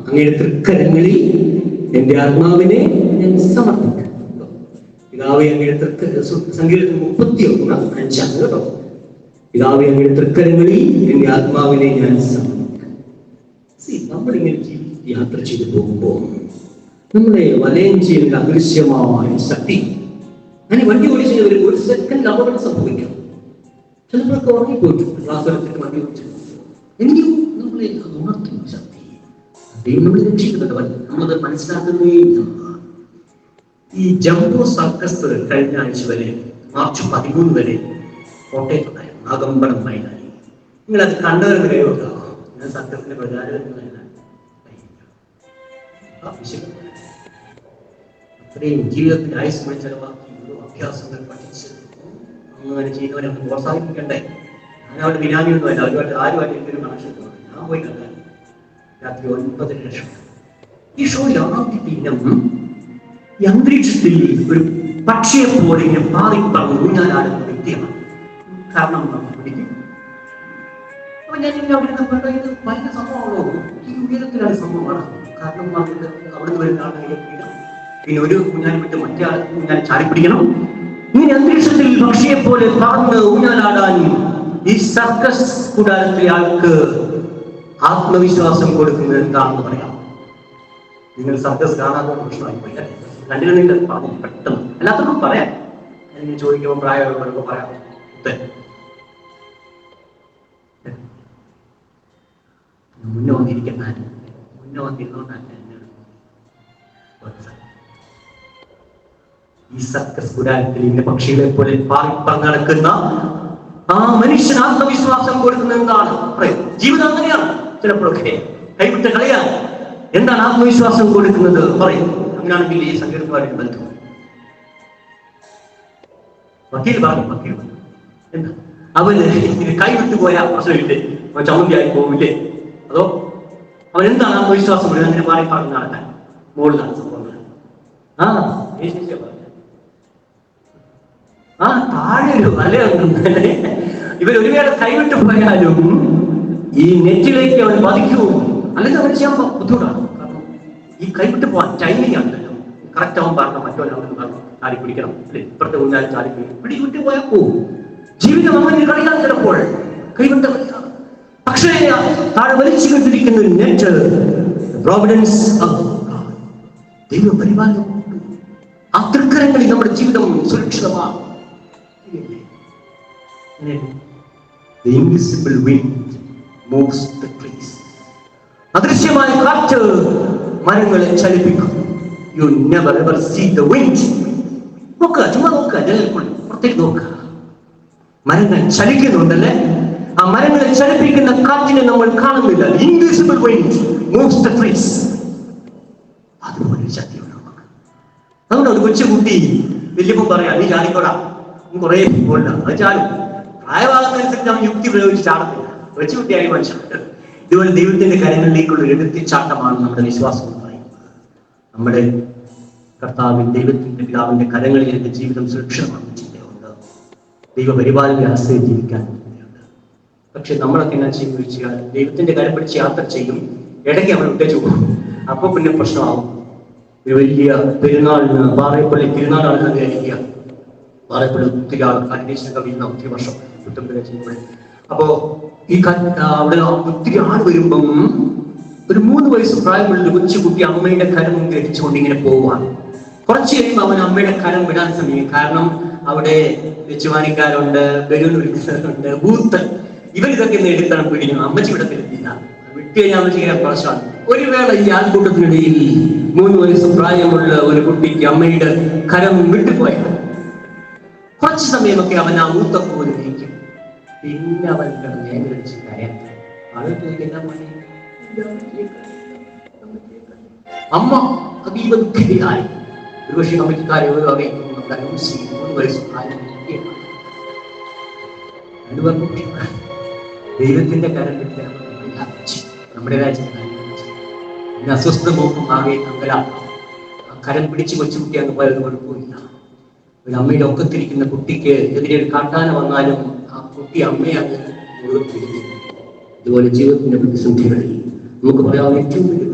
അങ്ങയുടെ തൃക്കരങ്ങളിൽ എന്റെ ആത്മാവിനെ ഞാൻ സമർപ്പിക്കും. പിതാവേ, അങ്ങയുടെ സങ്കീർത്തനം 31:5 കേട്ടോ. പിതാവേ, അങ്ങയുടെ തൃക്കരങ്ങളിൽ എന്റെ ആത്മാവിനെ ഞാൻ സമർപ്പിക്കും. നമ്മളിങ്ങനെ യാത്ര ചെയ്തു പോകുമ്പോൾ നമ്മളെ വലയം ചെയ്യുന്ന അദൃശ്യമായ ശക്തി. അങ്ങനെ വണ്ടി ഓടിച്ച് ഒരു സെക്കൻഡ് അപകടം സംഭവിക്കാം. ചിലപ്പോഴൊക്കെ ഉറങ്ങിപ്പോയിട്ടു ക്ലാസ്സെടുത്തിട്ട് വണ്ടി ഓടിച്ചു. എങ്കിലും നമ്മളെ ഉണർത്തുന്ന ശക്തി നമ്മൾ രക്ഷിക്കുന്നുണ്ട്. നമ്മളത് മനസ്സിലാക്കുന്നേ. ഈ ജംബോ സർക്കസ് കഴിഞ്ഞ ആഴ്ച വരെ, മാർച്ച് 13 വരെ കോട്ടയത്തുണ്ടായിരുന്നു, നാഗമ്പടം മൈതാനി. നിങ്ങളത് കണ്ടവരെന്ന് കൈവക്കാം. ഞാൻ സർക്കസിന്റെ പ്രചാരകനാണ്. അത്രയും ജീവിതത്തിൽ ആയുസ്സുമായി ചെലവാക്കി അഭ്യാസങ്ങൾ പഠിച്ച് അങ്ങനെ ചെയ്യുന്നവരെ പ്രോത്സാഹിപ്പിക്കണ്ടേ. ഞാൻ അവിടെ ബിനാമിയൊന്നുമല്ല, അവരുമായിട്ട് ആരുമായിട്ട് എനിക്കൊരു കണക്ഷൻ. ഞാൻ പോയി കണ്ടാൽ രാത്രി 9 ലക്ഷം. ഈ ഷോയിൽ ആദ്യത്തെ ഇനം ഈ അന്തരീക്ഷത്തിൽ ഒരു പക്ഷിയെ പോലെ ഇങ്ങനെ പാറിപ്പറന്ന് ഊഞ്ഞാലാടുന്ന വ്യക്തിയാണ്. കാരണം പിടിക്കും. അപ്പൊ ഞാൻ ഇത് ഭയങ്കര സംഭവമാണോ? ഈ ഉയരത്തിലാണ് സംഭവമാണ്. കാരണം അവിടെ നിന്ന് വരുന്ന ആളുകളെ പിന്നെ ഒരു ഊഞ്ഞാൽ വിട്ട് മറ്റേ ഊഞ്ഞാൽ ചാടിപ്പിടിക്കണം. ഇങ്ങനെ അന്തരീക്ഷത്തിൽ പക്ഷിയെ പോലെ പറന്ന് ഊഞ്ഞാലാടാനും ഈ സർക്കസ് കൂടാരത്തിലെ ആൾക്ക് ആത്മവിശ്വാസം കൊടുക്കുന്നത് എന്താണെന്ന് പറയാം. നിങ്ങൾ സർക്കസ് കാണാത്ത പ്രശ്നമായി കണ്ടിരുന്നില്ല, പറഞ്ഞു പെട്ടെന്ന് എല്ലാവർക്കും പറയാം. അല്ലെങ്കിൽ ചോദിക്കുമ്പോൾ പ്രായമുള്ളവർക്ക് പറയാം. മുന്നേ വന്നിരിക്കുന്ന മുന്നേ വന്നിരുന്നോണ്ടല്ല ഈ സർക്കസ് കൂടാരത്തിൽ ഇന്ന് പക്ഷികളെ പോലെ പറന്ന് നടക്കുന്ന ആ മനുഷ്യൻ ആത്മവിശ്വാസം കൊടുക്കുന്ന എന്താണ് പറയും. ജീവിതം അങ്ങനെയാണ്. ചിലപ്പോഴൊക്കെ കൈവിട്ട കളിയാണ്. എന്താണ് ആത്മവിശ്വാസം കൊടുക്കുന്നത് പറയും. അങ്ങനെയാണെങ്കിൽ ഈ സംഗീതവുമായിട്ട് ബന്ധം വക്കീൽ എന്താ അവന് കൈവിട്ടു പോയാൽ പ്രശ്നമില്ലേ? അവൻ ചമ്മന്തിയായി പോവില്ലേ? അതോ അവൻ എന്താണ് ആത്മവിശ്വാസം അങ്ങനെ മാറി പറഞ്ഞ് നടക്കാൻ മുകളിലാണ് സംഭവങ്ങൾ. താഴെ ഒരു വലയുണ്ടല്ലേ, ഇവരൊരു വേള കൈവിട്ടു പോയാലും ഈ നെറ്റിലേക്ക് അവൻ പതിക്കൂ, അല്ലെങ്കിൽ അവൻ ചെയ്യാൻ ബുദ്ധിമുട്ടാണ്. കാരണം ഈ കൈവിട്ട് പോകാൻ ടൈമിംഗ് ആണല്ലോ. കറക്റ്റ് അവൻ പറഞ്ഞ മറ്റൊരാൾ ചാടി പിടിക്കണം അല്ലെ, ഇപ്പുറത്തെ ഊഞ്ഞാൽ ചാടി പിടിവിട്ട് പോയാൽ പോവും. ജീവിതം അങ്ങനെ കളിക്കാൻ ചിലപ്പോൾ കൈവിട്ട പക്ഷേ താഴെ വലിച്ചു കൊണ്ടിരിക്കുന്ന ഒരു നെറ്റ് പ്രോവിഡൻസ് ദൈവ പരിപാലനം. ആ തൃക്കരങ്ങളിൽ നമ്മുടെ ജീവിതം സുരക്ഷിതമാണ്. The invisible wind moves the trees. അദൃശ്യമായ കാറ്റ് മരങ്ങളെ ചലിപ്പിക്കും. You never ever see the wind. നോക്കുക, ചുമ്മാ നോക്കുക, ജനൽക്കുള്ളിൽ പുറത്തേക്ക് നോക്കുക. മരങ്ങൾ ചലിക്കുന്നുണ്ടല്ലേ? ആ മരങ്ങളെ ചലിപ്പിക്കുന്ന കാറ്റിനെ നമ്മൾ കാണുന്നില്ല. Invisible wind moves the trees. അതുപോലെ ശക്തിയുണ്ട് നമുക്ക്. അതുകൊണ്ട് ഒരു കൊച്ചുകുട്ടി വലിയപ്പം പറയാം, നീ ചാടിക്കോടാ, കുറെ പോണ്ട, അത് ചാടും. പ്രായമാകുന്നതനുസരിച്ച് നമ്മൾ യുക്തി പ്രയോഗിച്ച് ചാടത്തില്ല. കൊച്ചുകുട്ടിയായി മനസ്സിലാക്കുക. ഇതുപോലെ ദൈവത്തിന്റെ കാര്യങ്ങളിലേക്കുള്ള ഒരു എടുത്തിച്ചാട്ടമാണ് നമ്മുടെ വിശ്വാസം എന്ന് പറയുന്നത്. നമ്മുടെ കർത്താവിൻ ദൈവത്തിന്റെ പിതാവിന്റെ കരങ്ങളിൽ എന്റെ ജീവിതം സുരക്ഷിതമാണെന്ന് ചിന്തയുണ്ട്. ദൈവ പരിപാലനയെ ആശ്രയിച്ച് ജീവിക്കാൻ ചിന്തയുണ്ട്. പക്ഷെ നമ്മളൊക്കെ എന്നാ ചെയ്യും ചോദിച്ചാൽ ദൈവത്തിന്റെ കരം പിടിച്ച് യാത്ര ചെയ്യും, ഇടയ്ക്ക് അവൻ വിട്ടേച്ചു പോകും. അപ്പൊ പിന്നെ പ്രശ്നമാവും. ഒരു വലിയ പെരുന്നാളിന് പാറയപ്പള്ളി തിരുനാൾ നടക്കാൻ കഴിയുക. പാറയപ്പള്ളി ഒത്തിരി ആൾ അന്വേഷണമൊക്കെ വീഴുന്ന ഒത്തിരി വർഷം ചെയ്യുമ്പോൾ അപ്പോ ഈ അവിടെ ഒത്തിരി ആൾ വരുമ്പം ഒരു 3 വയസ്സ് പ്രായമുള്ള ഒരു കൊച്ചുകുട്ടി അമ്മയുടെ കരം ധരിച്ചുകൊണ്ട് ഇങ്ങനെ പോവാണ്. കുറച്ച് കഴിയുമ്പോൾ അവൻ അമ്മയുടെ കരം വിടാൻ സമയം. കാരണം അവിടെ വെച്ചുവാനിക്കാരുണ്ട്, ബലൂൺ വിളിക്കുന്നവരുണ്ട്, ബൂത്ത്. ഇവരിതൊക്കെ എടുത്താണ് പിടിക്കണം. അമ്മച്ചി ഇവിടെ തരുന്നില്ല. വിട്ടു കഴിഞ്ഞാൽ അമ്മച്ചി ഇങ്ങനെ പ്രശ്നമാണ്. ഒരു വേള ഈ ആൾക്കൂട്ടത്തിനിടയിൽ 3 വയസ്സ് പ്രായമുള്ള ഒരു കുട്ടിക്ക് അമ്മയുടെ കരം വിട്ടുപോയാൽ കുറച്ച് സമയമൊക്കെ അവൻ ആ മൂത്തൊക്കെ പോലും ഇരിക്കും. പിന്നെ അവൻ നേരിടിച്ച് കരയാൻ അമ്മ അതീവ ദുഃഖിതയായി. ഒരുപക്ഷെ അമ്മയ്ക്കാരെ ഓരോ അറിയിക്കുന്നു. 3 വയസ്സ് പ്രായം ദൈവത്തിന്റെ കരം കിട്ടിയ നമ്മുടെ രാജ്യത്തെ അസ്വസ്ഥ നോക്കും ആകെ അങ്കലാക്കാം. ആ കരം പിടിച്ചു കൊച്ചുകുട്ടി അങ്ങ് പോയത് കുഴപ്പമില്ല. ഒരു അമ്മയുടെ ഒക്കത്തിരിക്കുന്ന കുട്ടിക്ക് എതിരെ ഒരു കാട്ടാന വന്നാലും ആ കുട്ടി അമ്മയെ അങ്ങ് പിടിക്കുന്നു. ഇതുപോലെ ജീവിതത്തിന്റെ പ്രതിസന്ധികളിൽ നമുക്ക് പറയാവുന്ന ഏറ്റവും വലിയ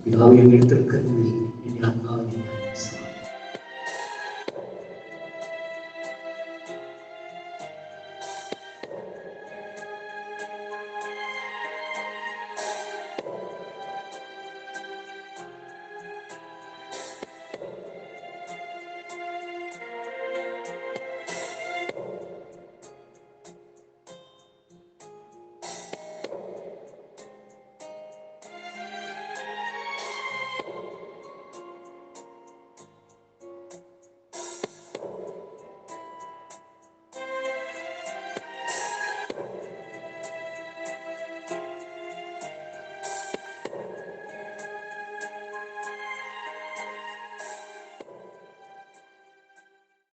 പിതാവിനെ എടുത്തെടുക്കാൻ